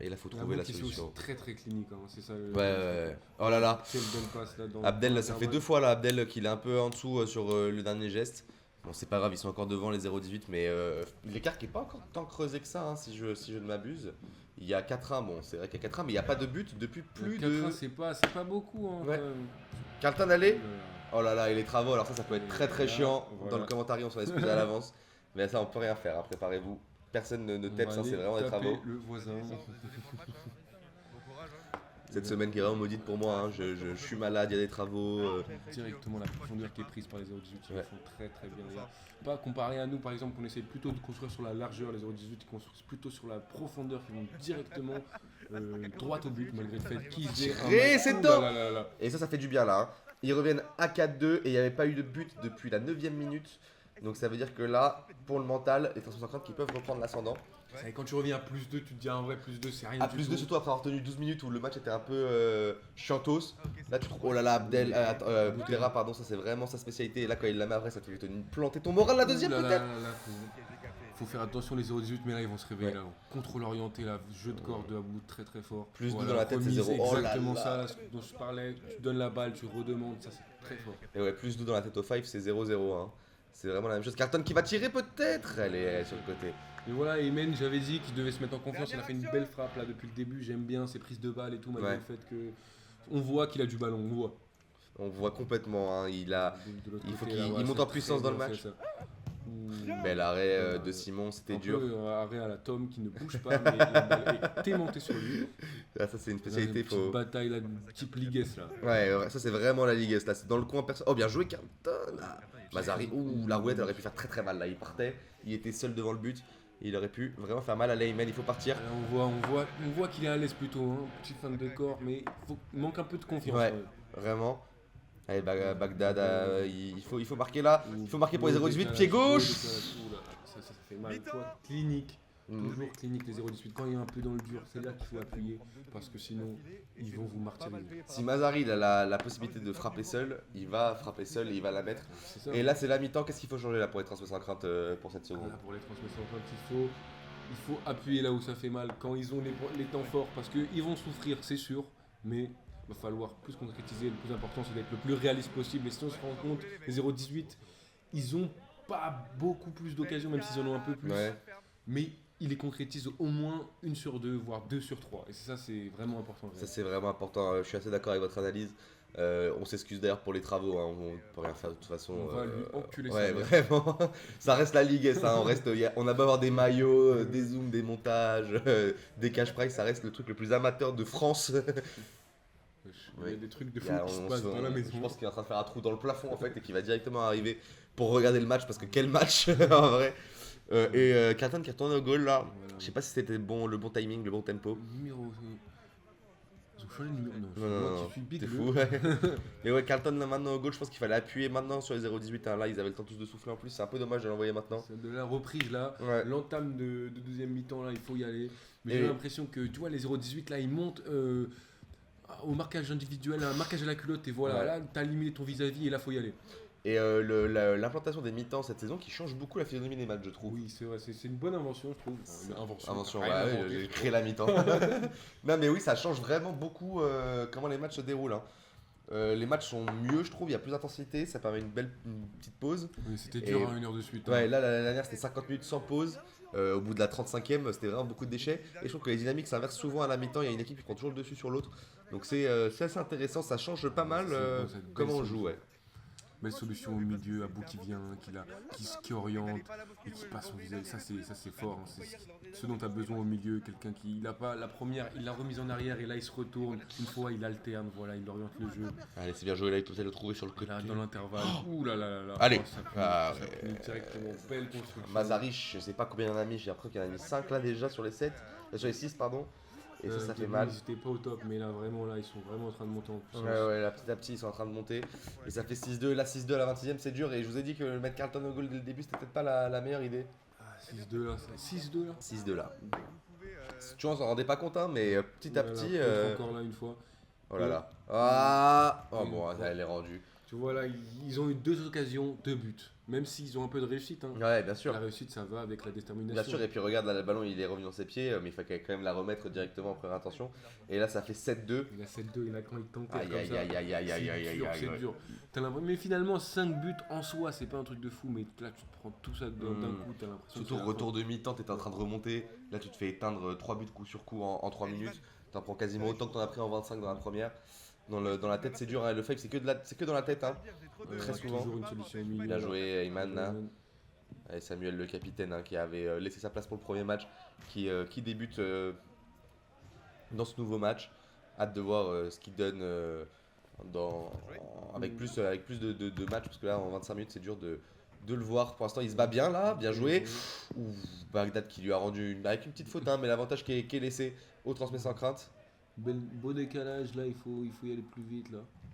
Et là faut trouver la solution. C'est très très clinique, hein, c'est ça. Ouais. Oh là là. Quelle bonne passe là dans Abdel, ça fait 2 fois là, Abdel qu'il est un peu en dessous sur le dernier geste. Bon, c'est pas grave, ils sont encore devant les 0-18, mais l'écart qui est pas encore tant creusé que ça, hein, si je ne m'abuse. Il y a 4-1, bon, c'est vrai qu'il y a 4-1, mais il n'y a pas de but depuis plus de. 4-1, c'est pas beaucoup. Hein, ouais. Carlton, allez. Oh là là, et les travaux, alors ça peut être très très chiant. Voilà. Dans le commentaire, on s'en excuse à l'avance. Mais ça, on peut rien faire, hein, préparez-vous. Personne ne tape, ça c'est vraiment des travaux. Le voisin. Cette semaine qui est vraiment maudite pour moi, hein. Je suis malade, il y a des travaux. Directement la profondeur qui est prise par les 0-18, ils le font très très bien. Pas comparé à nous par exemple, on essaie plutôt de construire sur la largeur, les 0-18 ils construisent plutôt sur la profondeur qui vont directement droit au but malgré le fait qu'ils aient c'est top. Et ça fait du bien là. Hein. Ils reviennent à 4-2 et il n'y avait pas eu de but depuis la 9ème minute. Donc ça veut dire que là, pour le mental, les 350 qui peuvent reprendre l'ascendant. Et quand tu reviens à plus 2, tu te dis en vrai plus 2 c'est rien. À plus 2 surtout après avoir tenu 12 minutes où le match était un peu chantos. Là tu trouves, oh là là, Boutera, pardon, ça c'est vraiment sa spécialité. Et là quand il la met après, ça te fait planter ton moral la deuxième peut-être. Faut faire attention les 0-18, mais là ils vont se réveiller. Là, contrôle orienté, là, jeu de corps de Abou très très fort. Plus 2 dans la tête, c'est 0. Oh exactement ça là, dont je parlais. Tu donnes la balle, tu redemandes, ça c'est très fort. Et ouais, plus 2 dans la tête au 5, c'est 0-0. Hein. C'est vraiment la même chose. Carlton qui va tirer peut-être. Elle est sur le côté. Et voilà, Ayman, j'avais dit qu'il devait se mettre en confiance. Il a fait une belle frappe là depuis le début. J'aime bien ses prises de balles et tout, malgré le fait que on voit qu'il a du ballon. On voit complètement. Hein. Il faut qu'il monte en puissance dans le match. Bel arrêt de Simon, c'était dur. Arrêt à la Tom qui ne bouge pas, mais la balle est montée sur lui. Ah, ça c'est une spécialité. Une petite bataille là, type Ligue S là. Ouais, ça c'est vraiment la Ligue S là. C'est dans le coin personne. Oh, bien joué Carlton. Mazari, la roulette elle aurait pu faire très très mal là. Il partait, il était seul devant le but. Il aurait pu vraiment faire mal à Ayman, il faut partir. On voit qu'il est à l'aise plutôt, hein. Petit fan de corps, mais il manque un peu de confiance. Ouais, vraiment. Allez, Bagdad, il faut marquer là. Il faut marquer pour les 0-18, pied gauche. Ça fait mal. Clinique. Toujours clinique les 0,18. Quand il est un peu dans le dur, c'est là qu'il faut appuyer parce que sinon ils vont vous martyriser. Si Mazari il a la possibilité de frapper seul, il va frapper seul et il va la mettre. Et là c'est la mi-temps, qu'est-ce qu'il faut changer là pour les transmissions sans crainte pour cette seconde? Pour les transmissions sans crainte, il faut appuyer là où ça fait mal quand ils ont les temps forts parce qu'ils vont souffrir, c'est sûr, mais il va falloir plus concrétiser. Le plus important c'est d'être le plus réaliste possible. Et si on se rend compte, les 0,18, ils ont pas beaucoup plus d'occasions, même s'ils en ont un peu plus. Ouais. Mais ils les concrétisent au moins 1 sur 2, voire 2 sur 3. Et ça, c'est vraiment important. Ça, c'est vraiment important. Je suis assez d'accord avec votre analyse. On s'excuse d'ailleurs pour les travaux. Hein. On peut rien faire de toute façon. On va lui enculer ouais, ça. vraiment. Ça reste la ligue. Ça, on a beau avoir des maillots, des zooms, des montages, des cash price. Ça reste le truc le plus amateur de France. Il y a des trucs de fou qui se passent dans la maison. Je pense qu'il est en train de faire un trou dans le plafond en fait et qu'il va directement arriver pour regarder le match parce que quel match en vrai. Carlton qui retourne au goal là. Voilà. Je sais pas si c'était le bon timing, le bon tempo. Numéro. Ils ont changé de numéro. Non, moi qui suis big. T'es fou, ouais. Mais ouais, Carlton là maintenant au goal, je pense qu'il fallait appuyer maintenant sur les 0,18. Hein. Là, ils avaient le temps tous de souffler en plus. C'est un peu dommage de l'envoyer maintenant. C'est de la reprise là. Ouais. L'entame de deuxième mi-temps là, il faut y aller. Mais j'ai l'impression que tu vois, les 0,18 là, ils montent. Au marquage individuel, un marquage à la culotte et voilà, là t'as éliminé ton vis-à-vis et là faut y aller. Et l'implantation des mi-temps cette saison qui change beaucoup la physionomie des matchs je trouve. Oui c'est vrai, c'est une bonne invention je trouve. Invention, ouais, j'ai créé la mi-temps. Non mais oui ça change vraiment beaucoup comment les matchs se déroulent. Hein. Les matchs sont mieux je trouve, il y a plus d'intensité, ça permet une petite pause. Oui c'était dur à 1 heure de suite. Ouais là l'année dernière c'était 50 minutes sans pause. Au bout de la 35e, c'était vraiment beaucoup de déchets. Et je trouve que les dynamiques s'inversent souvent à la mi-temps. Il y a une équipe qui prend toujours le dessus sur l'autre. Donc c'est assez intéressant. Ça change pas mal comment on joue. Ouais. Belle solution au milieu, Abou qui vient, qui oriente et qui passe son visage. Ça c'est fort. Hein. C'est ce dont tu as besoin au milieu. Quelqu'un qui n'a pas la première, il l'a remise en arrière et là il se retourne. Une fois il alterne, voilà, il oriente le jeu. Allez, c'est bien joué là, il peut le trouver sur le côté. Là, dans l'intervalle. Ouh là là là. Allez. Ça finit directement. Belle construction. Mazarich, je sais pas combien il en a mis. J'ai appris qu'il en a mis 5 là déjà sur les 7. Sur les 6, pardon. Et ça fait mal. Ils étaient pas au top, mais là vraiment là ils sont vraiment en train de monter en puissance. Ouais, là petit à petit ils sont en train de monter. Et ça fait 6-2. Là 6-2 à la 26e, c'est dur. Et je vous ai dit que mettre Carlton au goal dès le début, c'était peut-être pas la meilleure idée. 6-2 là, 6-2 là. 6-2 là. Tu vois, on s'en rendait pas compte, hein, mais petit à petit. Encore là une fois. Oh là là. Ah oh bon, elle est rendue. Tu vois là, ils ont eu 2 occasions, 2 buts. Même s'ils ont un peu de réussite. Hein. Ouais, bien sûr. La réussite, ça va avec la détermination. Bien sûr, et puis regarde, là, le ballon, il est revenu dans ses pieds, mais il faut quand même la remettre directement en première intention. Et là, ça fait 7-2. Il a 7-2, et là, quand il tente comme ça, c'est dur. Mais finalement, 5 buts en soi, c'est pas un truc de fou, mais là, tu te prends tout ça d'un coup, t'as l'impression. Surtout au retour de mi-temps, t'étais en train de remonter. Là, tu te fais éteindre 3 buts coup sur coup en 3 minutes. T'en prends quasiment autant que t'en as pris en 25 dans la première. Dans la tête, c'est dur, hein. Le fake, c'est que dans la tête, hein. Très souvent. Toujours une solution au milieu. Bien joué, Ayman. Et Samuel, le capitaine, hein, qui avait laissé sa place pour le premier match, qui débute dans ce nouveau match. Hâte de voir ce qu'il donne avec plus de matchs, parce que là, en 25 minutes, c'est dur de le voir. Pour l'instant, il se bat bien là, bien joué. Bagdad qui lui a rendu avec une petite faute, hein, mais l'avantage qui est laissé au transmet sans crainte. Beau décalage, là, il faut y aller plus vite.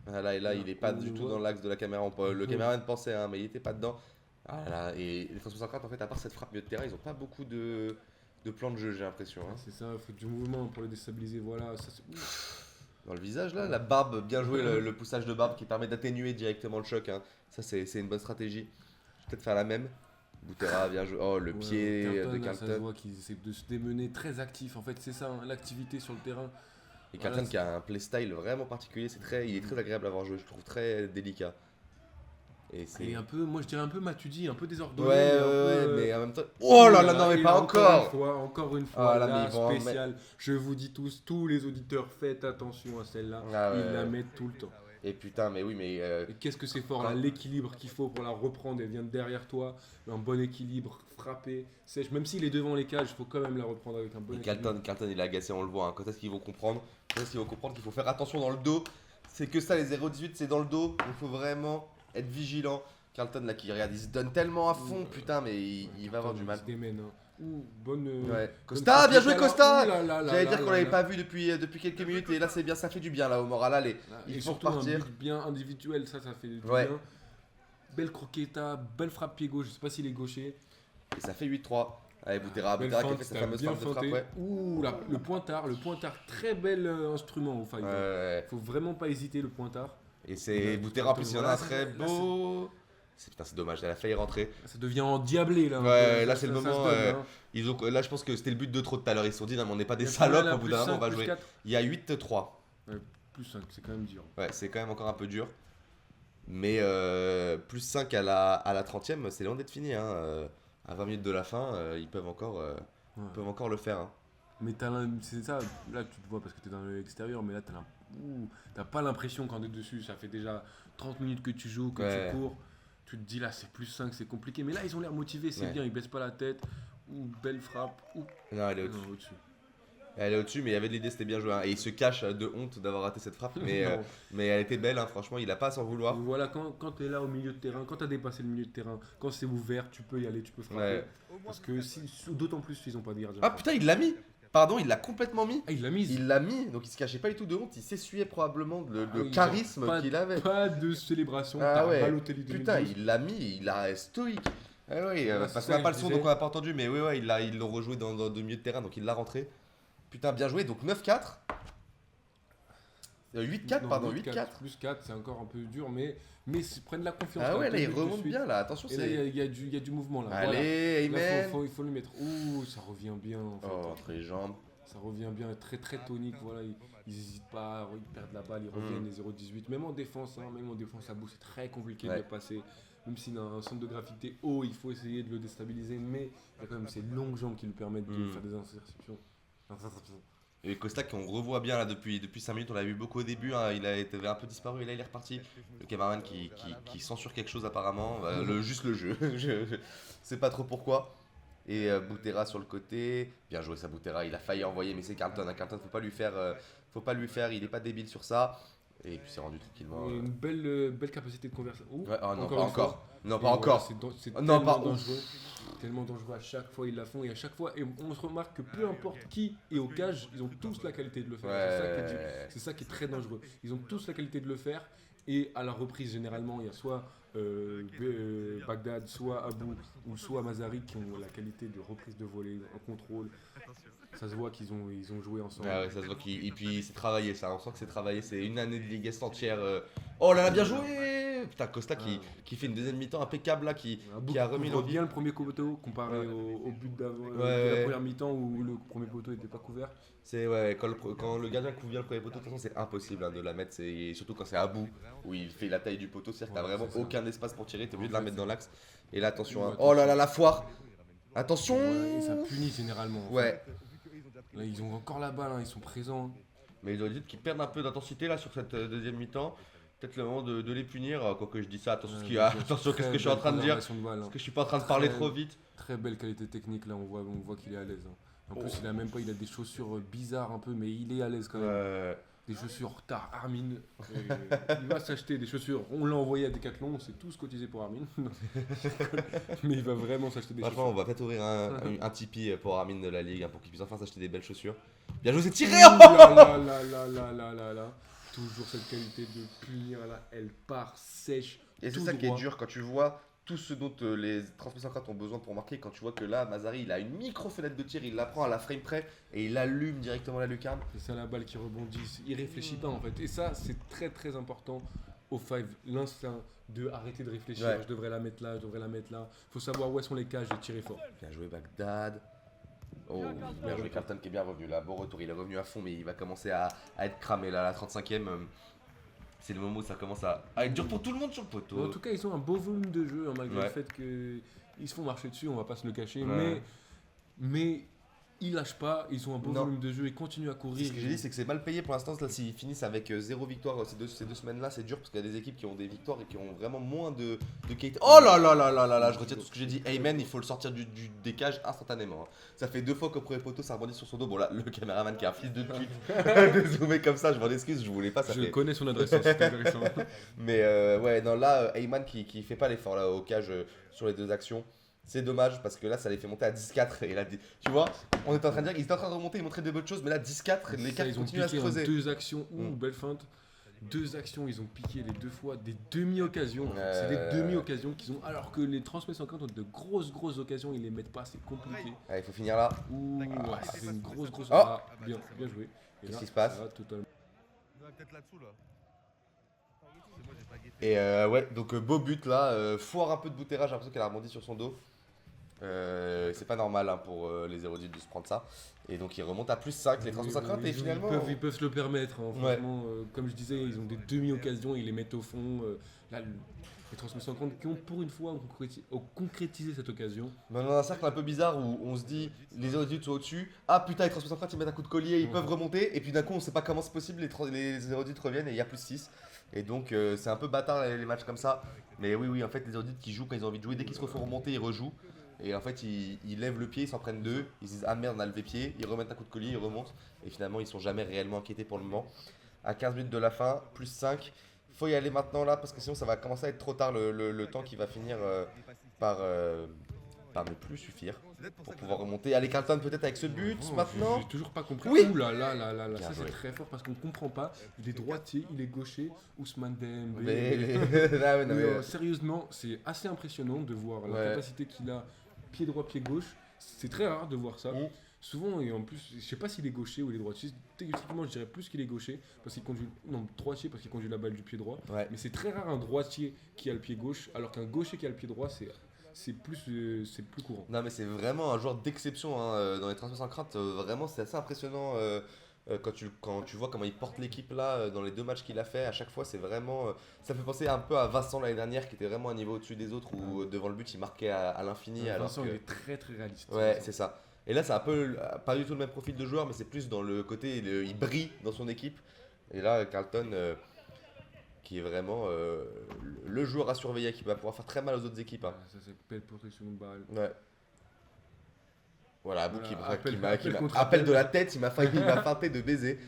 Là, là il est pas du tout dans l'axe de la caméra. Le caméraman pensait, hein, mais il était pas dedans. Ah là, et les Français 140 en fait à part cette frappe milieu de terrain ils ont pas beaucoup de plans de jeu j'ai l'impression hein. C'est ça, il faut du mouvement pour les déstabiliser, voilà ça, dans le visage là, la barbe, bien joué le poussage de barbe qui permet d'atténuer directement le choc hein. Ça c'est une bonne stratégie, je vais peut-être faire la même. Boutera bien joué, oh le pied de Carlton. Ça se voit qu'ils essaient de se démener, très actif en fait c'est ça, hein, l'activité sur le terrain. Et Carlton qui a un playstyle vraiment particulier, il est très agréable à voir jouer, je trouve très délicat. Et un peu, moi je dirais un peu Matuidi, un peu désordonné. Ouais, mais en même temps. Oh là là, non, mais pas encore! Encore une fois, là, spécial. Je vous dis tous les auditeurs, faites attention à celle-là. Ils la mettent tout le temps. Et putain, mais oui, mais. Et qu'est-ce que c'est fort là, l'équilibre qu'il faut pour la reprendre, elle vient de derrière toi, un bon équilibre, frapper, sèche. Même s'il est devant les cages, il faut quand même la reprendre avec un bon équilibre. Carlton, il est agacé, on le voit. Hein. Quand est-ce qu'ils vont comprendre qu'il faut faire attention dans le dos? C'est que ça, les 0,18, c'est dans le dos. Il faut vraiment être vigilant. Carlton là qui regarde, il se donne tellement à fond, putain, mais il va avoir du mal. Il se démène, hein. Bonne. Costa, bien joué Costa. J'allais dire qu'on l'avait pas vu depuis quelques minutes et là c'est bien, ça fait du bien là au moral. Allez, il faut repartir. Un but bien individuel, ça fait du bien. Belle croqueta, belle frappe pied gauche, je sais pas s'il est gaucher. Et ça fait 8-3. Allez, Butera qui a fait sa fameuse frappe de frappe, ouais. Ouh, là, le pointard, très bel instrument au five. Faut vraiment pas hésiter le pointard. Et c'est Butera, en plus, il y en a un très beau. Putain, c'est dommage, elle a failli rentrer. Ça devient endiablé là. Ouais, là c'est le moment. Ils ont, là, je pense que c'était le but de trop tout à l'heure. Ils se sont dit, non, mais on n'est pas des salopes, au bout d'un moment, on va jouer. 4. Il y a 8-3. Ouais, plus 5, c'est quand même dur. Ouais, c'est quand même encore un peu dur. Mais plus 5 à la 30ème, c'est loin d'être fini. Hein. À 20 minutes de la fin, ils peuvent encore le faire. Hein. Mais c'est ça, là tu te vois parce que tu es dans l'extérieur, mais là t'as pas l'impression quand tu es dessus. Ça fait déjà 30 minutes que tu joues, que tu cours. Tu te dis là c'est plus 5, c'est compliqué. Mais là ils ont l'air motivés, c'est bien, ils baissent pas la tête. Ou belle frappe. Non, elle est au-dessus. Elle est au-dessus, mais il y avait de l'idée, c'était bien joué. Hein. Et il se cache de honte d'avoir raté cette frappe. Mais elle était belle, hein, franchement, il a pas à s'en vouloir. Voilà, quand tu es là au milieu de terrain, quand tu as dépassé le milieu de terrain, quand c'est ouvert, tu peux y aller, tu peux frapper. Parce que d'autant plus s'ils n'ont pas de gardien. Ah putain, il l'a mis. Pardon, il l'a complètement mis. Ah, il l'a mis. Il l'a mis, donc il se cachait pas du tout de honte. Il s'essuyait probablement le charisme qu'il avait. Pas de célébration. Ah ouais. Putain, il l'a mis, il a stoïque. Ah oui, parce qu'on n'a pas le son, donc on n'a pas entendu. Mais oui, ils l'ont rejoué dans le milieu de terrain, donc il l'a rentré. Putain, bien joué, donc 9-4. 8-4, pardon, 8-4. Plus 4, c'est encore un peu dur, mais prennent la confiance. Ah ouais, là, il remonte bien, là, attention. Et là, il y a du mouvement, là. Allez, voilà. Il faut le mettre. Ouh, ça revient bien, en fait. Entre les jambes. Ça revient bien, très très tonique, voilà. Ils n'hésitent pas, ils perdent la balle, ils reviennent les 0-18. Même en défense, à bout, c'est très compliqué de passer. Même s'il a un centre de gravité haut, il faut essayer de le déstabiliser, mais il y a quand même ces longues jambes qui lui permettent de faire des interceptions. Et Costa qu'on revoit bien là depuis 5 minutes, on l'a vu beaucoup au début, hein, il avait un peu disparu et là il est reparti. Le cameraman qui censure quelque chose apparemment, juste le jeu, je sais pas trop pourquoi. Et Butera sur le côté, bien joué ça Butera, il a failli envoyer mais c'est Carlton, Carlton faut pas lui faire, il est pas débile sur ça. Et puis c'est rendu tranquillement. Une belle capacité de conversion. Non, pas encore. Non, pas encore. C'est tellement dangereux. Tellement dangereux à chaque fois ils la font et à chaque fois et on se remarque que peu importe qui est au cage, ils ont tous la qualité de le faire. C'est ça qui est très dangereux. Ils ont tous la qualité de le faire et à la reprise généralement il y a soit Bagdad, soit Abou ou soit Mazari qui ont la qualité de reprise de volée, en contrôle. Ça se voit qu'ils ont joué ensemble. Ah ouais, ça se voit et puis c'est travaillé ça, on sent que c'est travaillé, c'est une année de Ligue Est entière. Oh là là, bien joué. Putain, Costa qui fait une deuxième mi-temps impeccable là, qui a remis l'eau. Bien le premier poteau comparé au but de la première mi-temps où le premier poteau n'était pas couvert. C'est quand le gardien couvre bien le premier poteau, de toute façon c'est impossible de la mettre, surtout quand c'est à bout où il fait la taille du poteau, c'est-à-dire que t'as vraiment aucun espace pour tirer, t'es obligé de la mettre dans l'axe. Et là attention, oh là là la foire. Attention. Et ça punit généralement. Ouais. Là, ils ont encore la balle, ils sont présents. Mais ils ont dit qu'ils perdent un peu d'intensité là sur cette deuxième mi-temps. Peut-être le moment de les punir. Quoique je dis ça, attention, qu'est-ce que je suis en train de dire. Parce que je suis pas en train de parler trop vite. Très belle qualité technique là, on voit qu'il est à l'aise. En plus, il a des chaussures bizarres un peu, mais il est à l'aise quand même. Des chaussures tard, Armin. Il va s'acheter des chaussures. On l'a envoyé à Decathlon, on s'est tous cotisé pour Armin. Mais il va vraiment s'acheter des chaussures. Franchement, on va peut-être ouvrir un Tipeee pour Armin de la Ligue pour qu'il puisse enfin s'acheter des belles chaussures. Bien joué, c'est tiré. Toujours cette qualité de punir là, elle part sèche. Et c'est ça qui est dur quand tu vois tout ce dont les transmissions ont besoin pour marquer. Quand tu vois que là, Mazari, il a une micro-fenêtre de tir, il la prend à la frame près et il allume directement la lucarne. C'est ça la balle qui rebondit, il réfléchit pas en fait. Et ça, c'est très très important au 5, l'instinct de arrêter de réfléchir. Je devrais la mettre là, Faut savoir où sont les cages et tirer fort. Bien joué Bagdad. Oh, bien joué Carlton qui est bien revenu là. Bon retour, il est revenu à fond, mais il va commencer à être cramé là, à la 35e. C'est le moment où ça commence à être dur pour tout le monde sur le poteau. En tout cas, ils ont un beau volume de jeu, malgré le fait qu'ils se font marcher dessus, on va pas se le cacher. Mais ils lâchent pas, ils ont un beau volume de jeu, ils continuent à courir. Ce que j'ai dit, c'est que c'est mal payé pour l'instant. Là, s'ils finissent avec 0 victoire ces deux semaines-là, c'est dur parce qu'il y a des équipes qui ont des victoires et qui ont vraiment moins de qualité. Oh là là là là là là, je retiens tout ce que j'ai dit. Amen, il faut le sortir des cages instantanément. Ça fait 2 fois qu'au premier poteau, ça rebondit sur son dos. Bon là, le caméraman qui a un fils de pute de zoomer comme ça, je m'en excuse, je voulais pas. Connais son adresse, c'est intéressant. Mais ouais, non là, Ayman qui fait pas l'effort là au cage sur les deux actions. C'est dommage parce que là ça les fait monter à 10-4 et là tu vois on était en train de dire qu'ils étaient en train de remonter, ils montraient des bonnes choses mais là 10-4 les cartes continuent à se creuser. 2 actions, belle feinte. 2 actions, ils ont piqué les 2 fois des demi-occasions. C'est des demi-occasions qu'ils ont, alors que les transmissions ont de grosses occasions, ils les mettent pas, c'est compliqué. Il faut finir là. Ouh, c'est une grosse. Bien joué. Qu'est-ce qui se passe? Totalement. Et ouais, donc beau but là, foire un peu de Boutera, j'ai l'impression qu'elle a rebondi sur son dos. C'est pas normal hein, pour les érudits de se prendre ça. Et donc ils remontent à plus 5, les 350 et finalement... Ils peuvent se le permettre, hein, franchement. Comme je disais, ils ont des demi-occasions, ils les mettent au fond. Là, les 350 qui ont pour une fois concrétisé cette occasion. Mais on a un cercle un peu bizarre où on se dit, les érudits sont au-dessus. Ah putain, les 350 ils mettent un coup de collier, ils peuvent remonter. Et puis d'un coup on sait pas comment c'est possible, les érudits reviennent et il y a plus 6. Et donc c'est un peu bâtard les matchs comme ça. Mais oui, en fait les érudits qui jouent quand ils ont envie de jouer, dès qu'ils se refont remonter, ils rejouent. Et en fait, ils lèvent le pied, ils s'en prennent 2, ils se disent ah merde, on a levé pied, ils remettent un coup de collier, ils remontent. Et finalement, ils sont jamais réellement inquiétés pour le moment. À 15 minutes de la fin, plus 5. Faut y aller maintenant là, parce que sinon, ça va commencer à être trop tard. Le temps qui va finir par ne plus suffire pour pouvoir remonter. Allez, Carlton, peut-être avec ce but maintenant. J'ai toujours pas compris. Oui. Ouh là, ça c'est très fort parce qu'on comprend pas. Il est droitier, il est gaucher, Ousmane Dembélé. Sérieusement, c'est assez impressionnant de voir la capacité qu'il a, pied droit, pied gauche. C'est très rare de voir ça. Souvent, et en plus, je sais pas s'il est gaucher ou il est droitier. Techniquement, je dirais plus qu'il est gaucher parce qu'il conduit. Non, droitier parce qu'il conduit la balle du pied droit. Ouais. Mais c'est très rare un droitier qui a le pied gauche, alors qu'un gaucher qui a le pied droit, c'est plus courant. Non mais c'est vraiment un joueur d'exception hein, dans les transferts sans crainte. Vraiment c'est assez impressionnant quand tu vois comment il porte l'équipe là dans les 2 matchs qu'il a fait. À chaque fois c'est vraiment... ça me fait penser un peu à Vincent l'année dernière qui était vraiment un niveau au-dessus des autres où devant le but il marquait à l'infini. Vincent il est très réaliste. Ouais c'est ça. Et là c'est un peu pas du tout le même profil de joueur mais c'est plus dans le côté il brille dans son équipe. Et là Carlton... qui est vraiment le joueur à surveiller, qui va pouvoir faire très mal aux autres équipes. Hein. Ça s'appelle protection de balle. Ouais. Voilà, Abou qui appelle de la tête, il m'a feinté de baiser.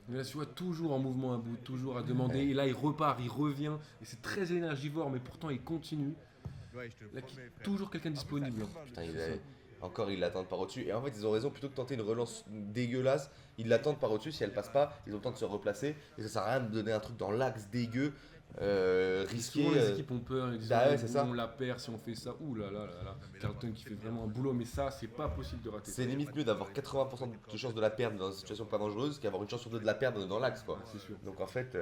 Mais là, tu vois, toujours en mouvement Abou, toujours à demander. Et là, il repart, il revient. Et c'est très énergivore, mais pourtant, il continue. Là, toujours quelqu'un disponible. Putain, ils l'attendent par au-dessus. Et en fait, ils ont raison, plutôt que de tenter une relance dégueulasse, ils l'attendent par au-dessus. Si elle passe pas, ils ont le temps de se replacer. Et ça sert à rien de donner un truc dans l'axe dégueu, risqué. Souvent, les équipes ont peur, ils disent on la perd si on fait ça. Ouh là là. Carlton qui fait vraiment un boulot, mais ça, c'est pas possible de rater. C'est limite mieux d'avoir 80% de chances de la perdre dans une situation pas dangereuse qu'avoir une chance sur 2 de la perdre dans l'axe. Quoi. C'est sûr. Donc en fait,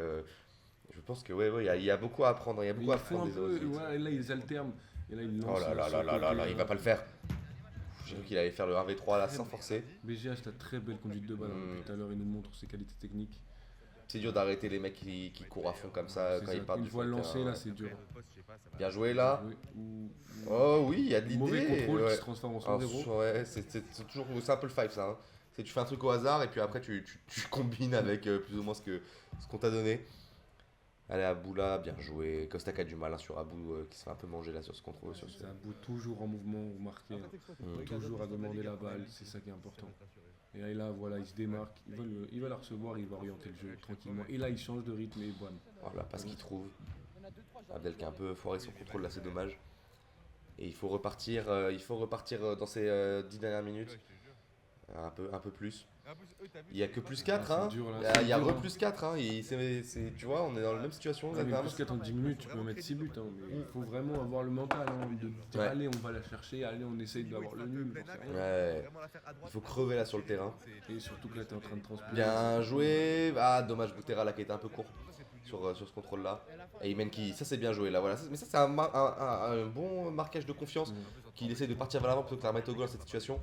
je pense que il y a beaucoup à apprendre. Il y a beaucoup à apprendre des autres. Et là, ils alternent. Et là, il lance. Oh là, il va pas le faire. J'ai vu qu'il allait faire le 1v3 là sans forcer. BGH, t'as très belle conduite de balle. Tout à l'heure, il nous montre ses qualités techniques. C'est dur d'arrêter les mecs qui courent à fond comme ça quand ils partent du fond. Une fois lancé, là, c'est dur. Bien joué là. Oh oui, il y a de l'idée. Mauvais contrôle qui se transforme en 100-0. Ouais, c'est un peu le 5 ça. Hein. Tu fais un truc au hasard et puis après tu combines avec plus ou moins ce qu'on t'a donné. Allez, Abou là, bien joué. Costa qui a du mal hein, sur Abou qui se fait un peu manger là sur ce contrôle. C'est Abou toujours en mouvement, vous marquez. Toujours à demander la balle, c'est ça qui est important. Et là, voilà, il se démarque, il va la recevoir, il va orienter le jeu tranquillement. Et là, il change de rythme et bon. Voilà, parce qu'il trouve. Abdel qui a un peu foiré son contrôle là, c'est dommage. Et il faut repartir dans ces 10 dernières minutes. Un peu plus. Il n'y a que plus 4, hein. Il y a plus 4, hein. Tu vois, on est dans la même situation. Plus 4 en 10 minutes, tu peux mettre 6 buts. Hein, mais il faut vraiment avoir le mental hein, de dire allez, on va la chercher, allez, on essaye d'avoir le nul. Ouais. Il faut crever là sur le terrain. Et surtout que là, tu es en train de transpirer. Bien joué. Ah, dommage, Boutera là qui était un peu court sur ce contrôle là. Et Imen qui. Ça, c'est bien joué là. Voilà. Mais ça, c'est un bon marquage de confiance qu'il essaie de partir vers l'avant plutôt que de la remettre au goal dans cette situation.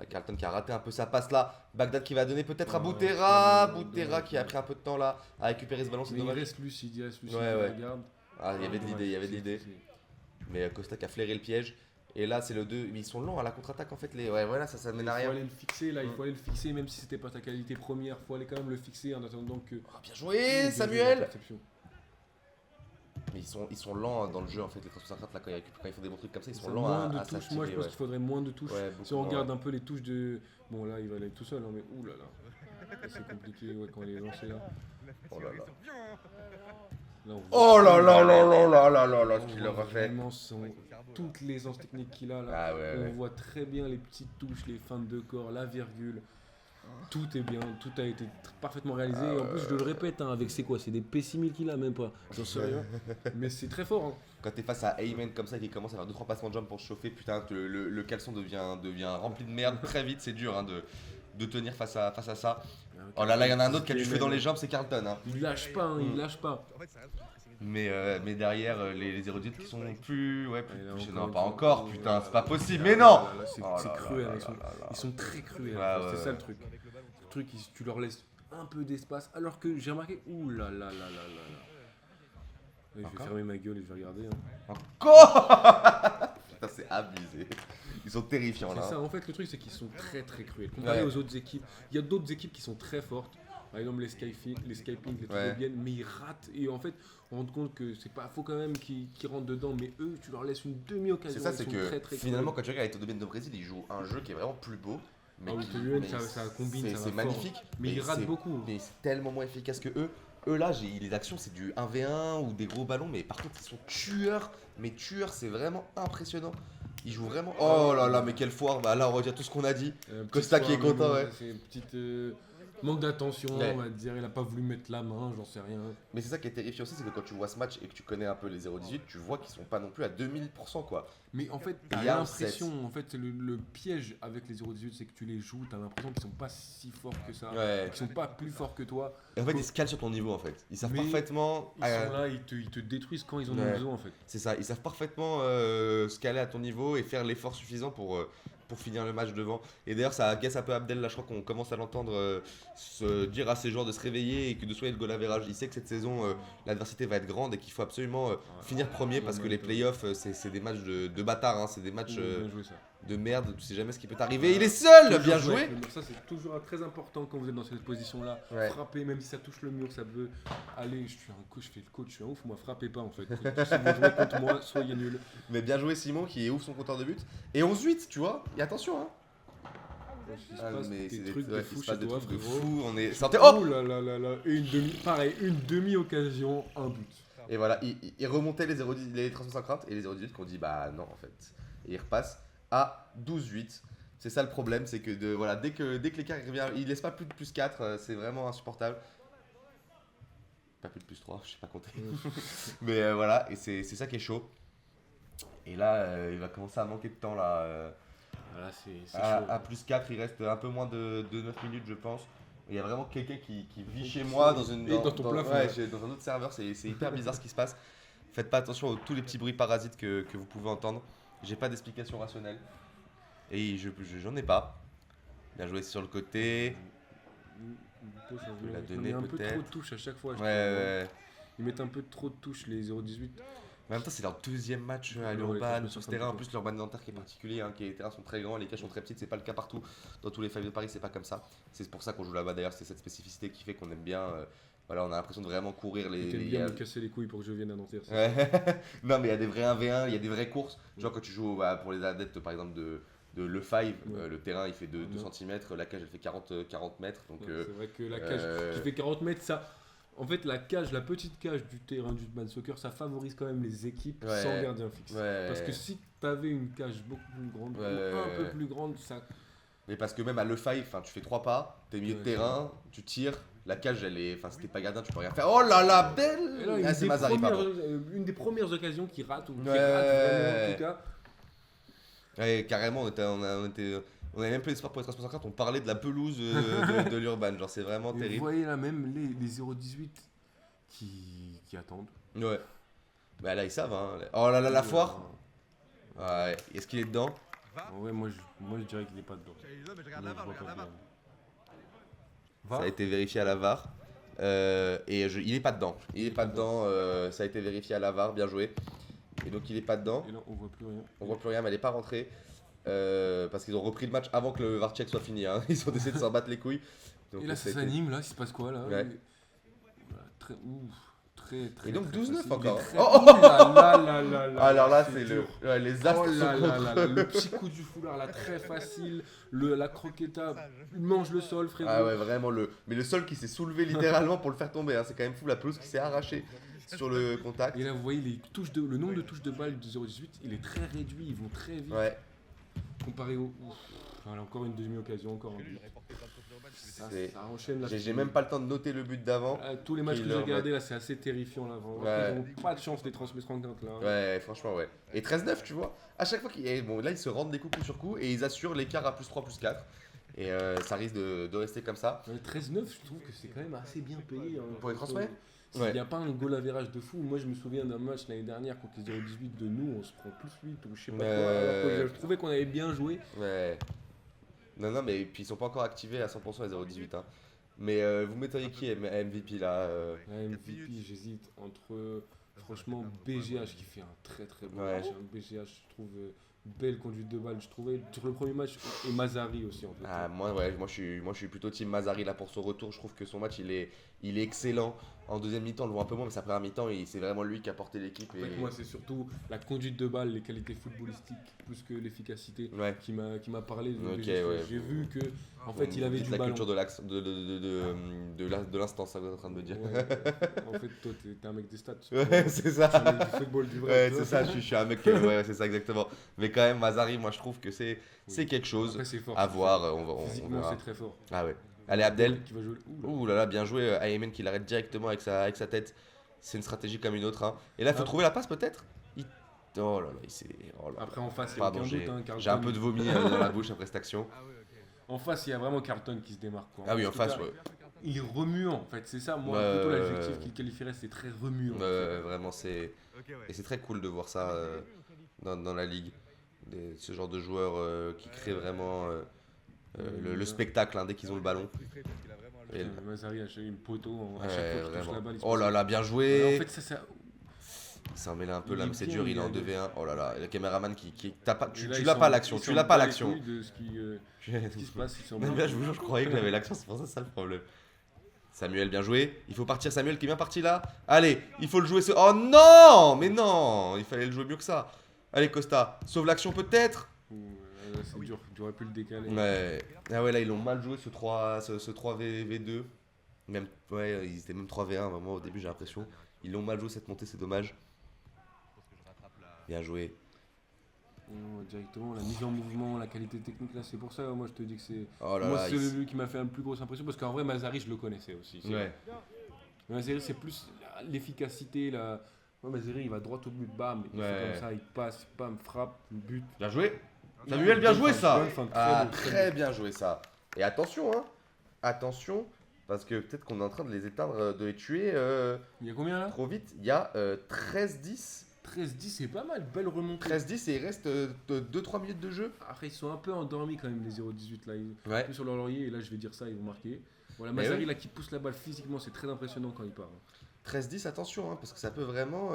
Carlton qui a raté un peu sa passe là. Bagdad qui va donner peut-être à Boutera. Boutera qui a pris un peu de temps là à récupérer ce ballon. C'est dommage. Il reste lucide, regarde. Ah, il y avait de l'idée, Mais Costa qui a flairé le piège. Et là, c'est le 2. Ils sont lents à la contre-attaque en fait. Ouais, voilà, ça mène à rien. Il faut aller le fixer là. Il faut aller le fixer, même si c'était pas ta qualité première. Il faut aller quand même le fixer en attendant que. Oh, bien joué, Samuel! Mais ils sont lents dans le jeu en fait, les 350 là quand ils font des bons trucs comme ça, ils sont lents à s'activer. Moi je pense qu'il faudrait moins de touches. Si on regarde un peu les touches de... Bon là il va aller tout seul, hein, mais ouh là là. C'est compliqué quand il est lancé là. Oh là là. Oh là là là là là là là là, ce qu'il leur a fait. Toutes l'aisance technique qu'il a là. Ah ouais. On voit très bien les petites touches, les feintes de corps, la virgule. Tout est bien, tout a été parfaitement réalisé. Et en plus, je le répète, avec c'est des P6000 qu'il a, même pas. J'en sais rien. Mais c'est très fort. Hein. Quand t'es face à Heyman comme ça qui commence à faire 2-3 passements de jambes pour se chauffer, putain, le caleçon devient rempli de merde très vite. C'est dur de tenir face à ça. Oh là là, il y en a un autre qui a du feu dans les jambes, c'est Carlton. Hein. Il lâche pas, il lâche pas. Mais derrière, les 0-18 qui sont plus. Ouais, non, pas encore, putain, c'est pas possible, mais non! C'est cruel, ils sont très cruels. C'est ça le truc. Le truc, tu leur laisses un peu d'espace, alors que j'ai remarqué. Ouh là là là là là là. Je vais fermer ma gueule et je vais regarder. Hein. Encore. Putain, c'est abusé. Ils sont terrifiants là. C'est ça, en fait, le truc, c'est qu'ils sont très très cruels. Comparé aux autres équipes, il y a d'autres équipes qui sont très fortes. Par exemple, les Skyping, les trucs bien, mais ils ratent. Et en fait, on rend compte que c'est pas faux quand même qu'ils rentrent dedans, mais eux, tu leur laisses une demi-occasion. C'est ça, c'est que très, très finalement, quand tu regardes les Todobienne de Brésil, ils jouent un jeu qui est vraiment plus beau. Mais ça combine, c'est magnifique. Mais ils ratent beaucoup. Mais c'est tellement moins efficace que eux. Eux là, les actions, c'est du 1v1 ou des gros ballons, mais par contre, ils sont tueurs. Mais tueurs, c'est vraiment impressionnant. Ils jouent vraiment. Oh là là, mais quelle foire! Bah là, on va dire tout ce qu'on a dit. Costa qui est content, ouais. C'est une petite. Manque d'attention, on va dire, il a pas voulu mettre la main, j'en sais rien. Mais c'est ça qui est terrifiant aussi, c'est que quand tu vois ce match et que tu connais un peu les 0-18, tu vois qu'ils sont pas non plus à 2000% quoi. Mais en fait, t'as l'impression, en fait, le piège avec les 0-18, c'est que tu les joues, t'as l'impression qu'ils sont pas si forts que ça, qu'ils sont pas plus forts que toi. Et en fait, ils se calent sur ton niveau en fait. Ils savent parfaitement. Ils sont là, ils te détruisent quand ils en ont besoin en fait. C'est ça, ils savent parfaitement se caler à ton niveau et faire l'effort suffisant pour finir le match devant. Et d'ailleurs, ça agace un peu Abdel, là je crois qu'on commence à l'entendre se dire à ses joueurs de se réveiller et que de soigner le goal average. Il sait que cette saison, l'adversité va être grande et qu'il faut absolument finir premier parce que les playoffs, c'est des matchs de bâtards, hein, c'est des matchs de merde, tu sais jamais ce qui peut t'arriver. Il est seul, bien joué. Ça c'est toujours très important quand vous êtes dans cette position-là. Frapper, même si ça touche le mur, ça peut aller. Je fais le coach, je suis un ouf, moi frappez pas en fait. Si vous jouez contre moi, soyez nul. Mais bien joué Simon qui est ouf son compteur de but. Et 11-8, tu vois, et attention hein. Il se passe des trucs de fou chez toi, frérot. On est... Oh là là là là. Et une demi-occasion, un but. Et voilà, il remontait les transmissions sans crainte et les 0-18 qu'on dit bah non en fait. Et il repasse à 12-8. C'est ça le problème, c'est que dès que l'écart revient, il laisse pas plus de plus 4, c'est vraiment insupportable. Pas plus de plus 3, je sais pas compter. Mais voilà, et c'est ça qui est chaud. Et là, il va commencer à manquer de temps là. Voilà, c'est chaud. À plus 4, il reste un peu moins de 9 minutes, je pense. Il y a vraiment quelqu'un qui vit chez moi dans ton plafond. Dans un autre serveur, c'est hyper bizarre ce qui se passe. Faites pas attention à tous les petits bruits parasites que vous pouvez entendre. J'ai pas d'explication rationnelle. Et j'en ai pas. Bien joué sur le côté. Il a donné un peu trop de touches à chaque fois. Ils mettent un peu trop de touches les 0-18. En même temps, c'est leur deuxième match à l'Urban sur ce terrain. En plus, l'Urban Nanterre qui est particulier, hein, les terrains sont très grands, les cages sont très petites. C'est pas le cas partout. Dans tous les fives de Paris, c'est pas comme ça. C'est pour ça qu'on joue là-bas. D'ailleurs, c'est cette spécificité qui fait qu'on aime bien. Voilà, on a l'impression de vraiment courir les. T'aimes bien me casser les couilles pour que je vienne à Nanterre. Non, mais il y a des vrais 1v1, il y a des vraies courses. Genre quand tu joues pour les adeptes, par exemple de Le 5, le terrain il fait 2 cm, la cage elle fait 40 mètres. Donc, c'est vrai que la cage qui fait 40 mètres, ça. En fait, la petite cage du terrain du Man Soccer, ça favorise quand même les équipes sans gardien fixe. Parce que si tu avais une cage beaucoup plus grande, ou un peu plus grande, ça. Mais parce que même à Le 5, tu fais 3 pas, t'es milieu de terrain, tu tires, la cage elle est. Enfin, si t'es pas gardien, tu peux rien faire. Oh là là, belle! C'est Mazari, une des premières occasions qui rate, ou qui rate vraiment en tout cas. Ouais, carrément, on avait même plus d'espoir pour être responsable. On parlait de la pelouse de l'Urban, genre c'est vraiment terrible. Vous voyez là même les 0-18 qui attendent. Ouais. Bah là ils savent hein. Oh là là la foire. Ouais. Est-ce qu'il est dedans? Ouais, moi je dirais qu'il est pas dedans. Ça a été vérifié à la VAR. Il est pas dedans. Il est pas dedans. Ça a été vérifié à la VAR, bien joué. Et donc il est pas dedans. Et là on voit plus rien. On voit plus rien, mais elle est pas rentrée. Parce qu'ils ont repris le match avant que le VAR check soit fini. Hein. Ils ont décidé de s'en battre les couilles. Donc, et là ça s'anime, là il se passe quoi là? Ouais. Très ouf. Très, et donc 12-9 encore. Alors là c'est les astres le petit coup du foulard là très facile, la croqueta, il mange le sol frérot. Ah ouais vraiment mais le sol qui s'est soulevé littéralement pour le faire tomber, hein. C'est quand même fou, la pelouse qui s'est arrachée sur le contact. Et là vous voyez le nombre de touches de balle du 0-18 il est très réduit, ils vont très vite. Ouais. Comparé au... Voilà, encore une demi-occasion, encore un but. Ça enchaîne là. J'ai même pas le temps de noter le but d'avant. Tous les matchs que j'ai regardés là, c'est assez terrifiant là. Ils n'ont pas de chance les transmissions là. Ouais, franchement, ouais. Et 13-9, tu vois. À chaque fois là, ils se rendent des coups sur coup et ils assurent l'écart à +3, +4. Et ça risque de rester comme ça. 13-9, je trouve que c'est quand même assez bien payé. Pour les transferts. Il n'y a pas un goal average de fou. Moi, je me souviens d'un match l'année dernière contre les 0-18 de nous, on se prend +8 ou je sais pas quoi. Alors que je trouvais qu'on avait bien joué. Ouais. Non, mais puis ils sont pas encore activés à 100% les 0-18. Hein. Mais vous metteriez qui MVP là MVP, j'hésite entre franchement BGH qui fait un très très bon match. BGH, je trouve belle conduite de balle, je trouvais sur le premier match, et Mazari aussi en fait. Ah, moi je suis plutôt team Mazari là pour son retour. Je trouve que son match il est excellent. En deuxième mi-temps, on le voit un peu moins, mais sa première mi-temps, c'est vraiment lui qui a porté l'équipe. En fait, moi, c'est surtout la conduite de balle, les qualités footballistiques, plus que l'efficacité, qui m'a parlé. J'ai vu que, en fait, il avait du ballon. La culture de l'instant, ça vous êtes en train de me dire. En fait, toi, t'es un mec des stats. Ouais, c'est ça. Du football du vrai. Ouais, c'est ça, je suis un mec, c'est ça exactement. Mais quand même, Mazari, moi, je trouve que c'est quelque chose à voir. Physiquement, c'est très fort. Ah ouais. Allez, Abdel. Qui va jouer. Ouh là là, bien joué. Ayman qui l'arrête directement avec sa tête. C'est une stratégie comme une autre. Hein. Et là, il faut trouver la passe peut-être. Oh là là, il s'est. Oh là. Après, en face, il y a aucun doute. J'ai un peu de vomi dans la bouche après cette action. En face, il y a vraiment Carlton qui se démarque. Quoi. Ah oui, en face, ouais. Il est remuant en fait, c'est ça. Moi, plutôt l'adjectif qu'il qualifierait, c'est très remuant. Vraiment, c'est. Et c'est très cool de voir ça dans la ligue. Ce genre de joueurs qui créent vraiment. Le spectacle dès qu'ils ont le ballon. Mazari a une poteau à chaque fois qu'il touche la balle. Oh là là, bien joué. En fait, ça... Ça en mêlé un peu là, mais c'est dur, il est en 2v1. Oh là là, le caméraman qui tu l'as pas l'action, tu l'as pas l'action. Ce qui se passe, je vous jure, je croyais que j'avais l'action, c'est pour ça le problème. Samuel, bien joué. Il faut partir, Samuel qui est bien parti là. Allez, il faut le jouer. Oh non, mais non, il fallait le jouer mieux que ça. Allez, Costa, sauve l'action peut-être. C'est dur, j'aurais pu le décaler. Ouais. Ah ouais, là ils l'ont mal joué ce 3v2. Même, ouais, ils étaient même 3v1 à un moment au début, j'ai l'impression. Ils l'ont mal joué cette montée, c'est dommage. Bien joué. Directement, la mise en mouvement, la qualité technique, là c'est pour ça, moi je te dis que c'est. Oh là moi là, c'est lui qui m'a fait la plus grosse impression parce qu'en vrai, Mazari je le connaissais aussi. Ouais. Mazari c'est plus l'efficacité, Mazari il va droit au but, bam, il fait comme ça, il passe, bam, frappe, but. Bien joué. Samuel, bien joué ça. Très bien joué ça. Et attention, hein. Attention, parce que peut-être qu'on est en train de les éteindre, de les tuer. Il y a combien là? Trop vite. Il y a 13-10. 13-10, c'est pas mal, belle remontée. 13-10 et il reste 2-3 minutes de jeu. Après, ils sont un peu endormis quand même, les 0-18 là. Ils sont un peu sur leur laurier et là, je vais dire ça, ils vont marquer. Voilà, Mazari là qui pousse la balle physiquement, c'est très impressionnant quand il part. 13-10, attention, hein, parce que ça peut vraiment.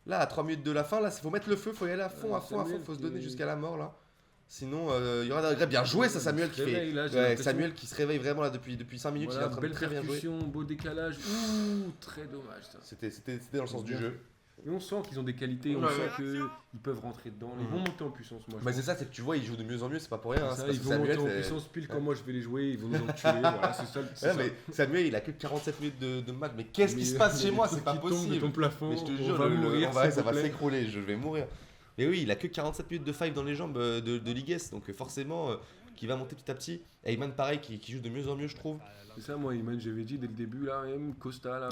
Là, à 3 minutes de la fin, là, il faut mettre le feu, il faut y aller à fond, faut se donner jusqu'à la mort là. Sinon, il y aura des regrets. Bien joué, ça, Samuel qui fait. Là, Samuel qui se réveille vraiment là depuis 5 minutes, il est en train de très bien jouer. Beau décalage, ouh, très dommage ça. C'était dans le sens du jeu. Et on sent qu'ils ont des qualités, on sent qu'ils peuvent rentrer dedans. Ils vont monter en puissance, moi. Mais c'est ça, c'est que tu vois, ils jouent de mieux en mieux, c'est pas pour rien. Ils vont monter en puissance pile comme moi je vais les jouer, ils vont nous en tuer. Voilà, c'est ça. Mais Samuel, il a que 47 minutes de match. Mais qu'est-ce qui se passe chez moi? C'est pas possible. Ton plafond, mais je te jure, ça va s'écrouler, je vais mourir. Mais oui, il a que 47 minutes de five dans les jambes de Ligues, donc forcément, qui va monter petit à petit. Ayman, pareil, qui joue de mieux en mieux, je trouve. C'est ça, moi, Ayman, j'avais dit dès le début, là, même Costa, là,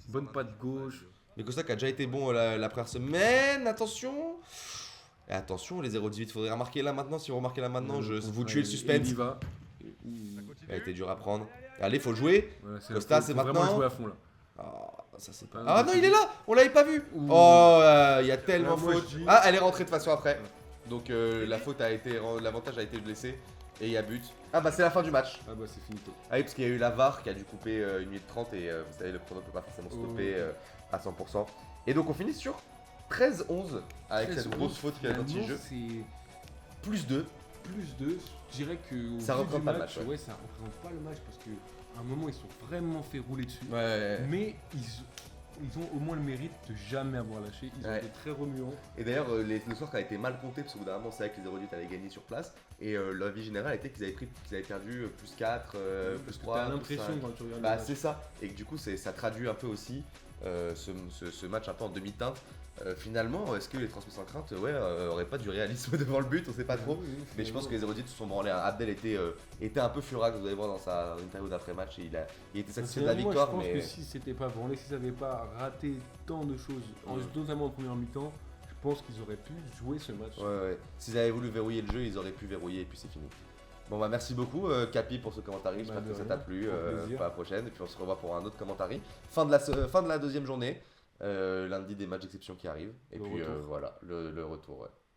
bonne patte gauche. Mais Costa qui a déjà été bon la première semaine, attention. Et attention, les 0-18, il faudrait remarquer là maintenant. Si vous remarquez là maintenant, vous tuez le suspense. Il va. Il a été dur à prendre. Allez, faut jouer. Costa, c'est maintenant. Vraiment jouer à fond là. Ça c'est pas. Ah non, il est là. On l'avait pas vu. Oh, il y a tellement faute. Ah, elle est rentrée de façon après. Donc l'avantage a été blessé. Et il y a but. Ah bah c'est la fin du match. Ah bah c'est finito. Ah oui, parce qu'il y a eu la VAR qui a dû couper 1 minute 30 et vous savez, le chrono peut pas forcément stopper à 100%. Et donc on finit sur 13-11 avec cette grosse faute qui a dans le jeu. C'est plus 2. Je dirais que ça reprend pas le match. Ouais, ça représente pas le match parce que à un moment ils sont vraiment fait rouler dessus. Ouais. Mais ils ont au moins le mérite de jamais avoir lâché. Ils ont été très remuants. Et d'ailleurs, le score qui a été mal compté parce qu'au bout d'un moment, c'est vrai que les 0-18 avaient gagné sur place. Et l'avis général était qu'ils avaient perdu plus 4, plus 3. T'as l'impression quand tu regardes. Bah, c'est ça. Et que du coup, ça traduit un peu aussi ce match un peu en demi-teinte. Finalement, est-ce que les transmis sans crainte auraient pas du réalisme devant le but? On sait pas trop. Mais je pense que les érudits se sont branlés. Abdel était un peu furax, vous allez voir dans sa interview d'après-match. Il était satisfait de la victoire. Je pense que si c'était pas branlé, s'ils n'avaient pas raté tant de choses, notamment en première mi-temps, je pense qu'ils auraient pu jouer ce match. Ouais. S'ils avaient voulu verrouiller le jeu, ils auraient pu verrouiller et puis c'est fini. Bon bah merci beaucoup Capi pour ce commentaire, j'espère que ça t'a plu, pour la prochaine, et puis on se revoit pour un autre commentaire. Fin de la deuxième journée, lundi des matchs d'exception qui arrivent, et puis voilà, le retour. Ouais.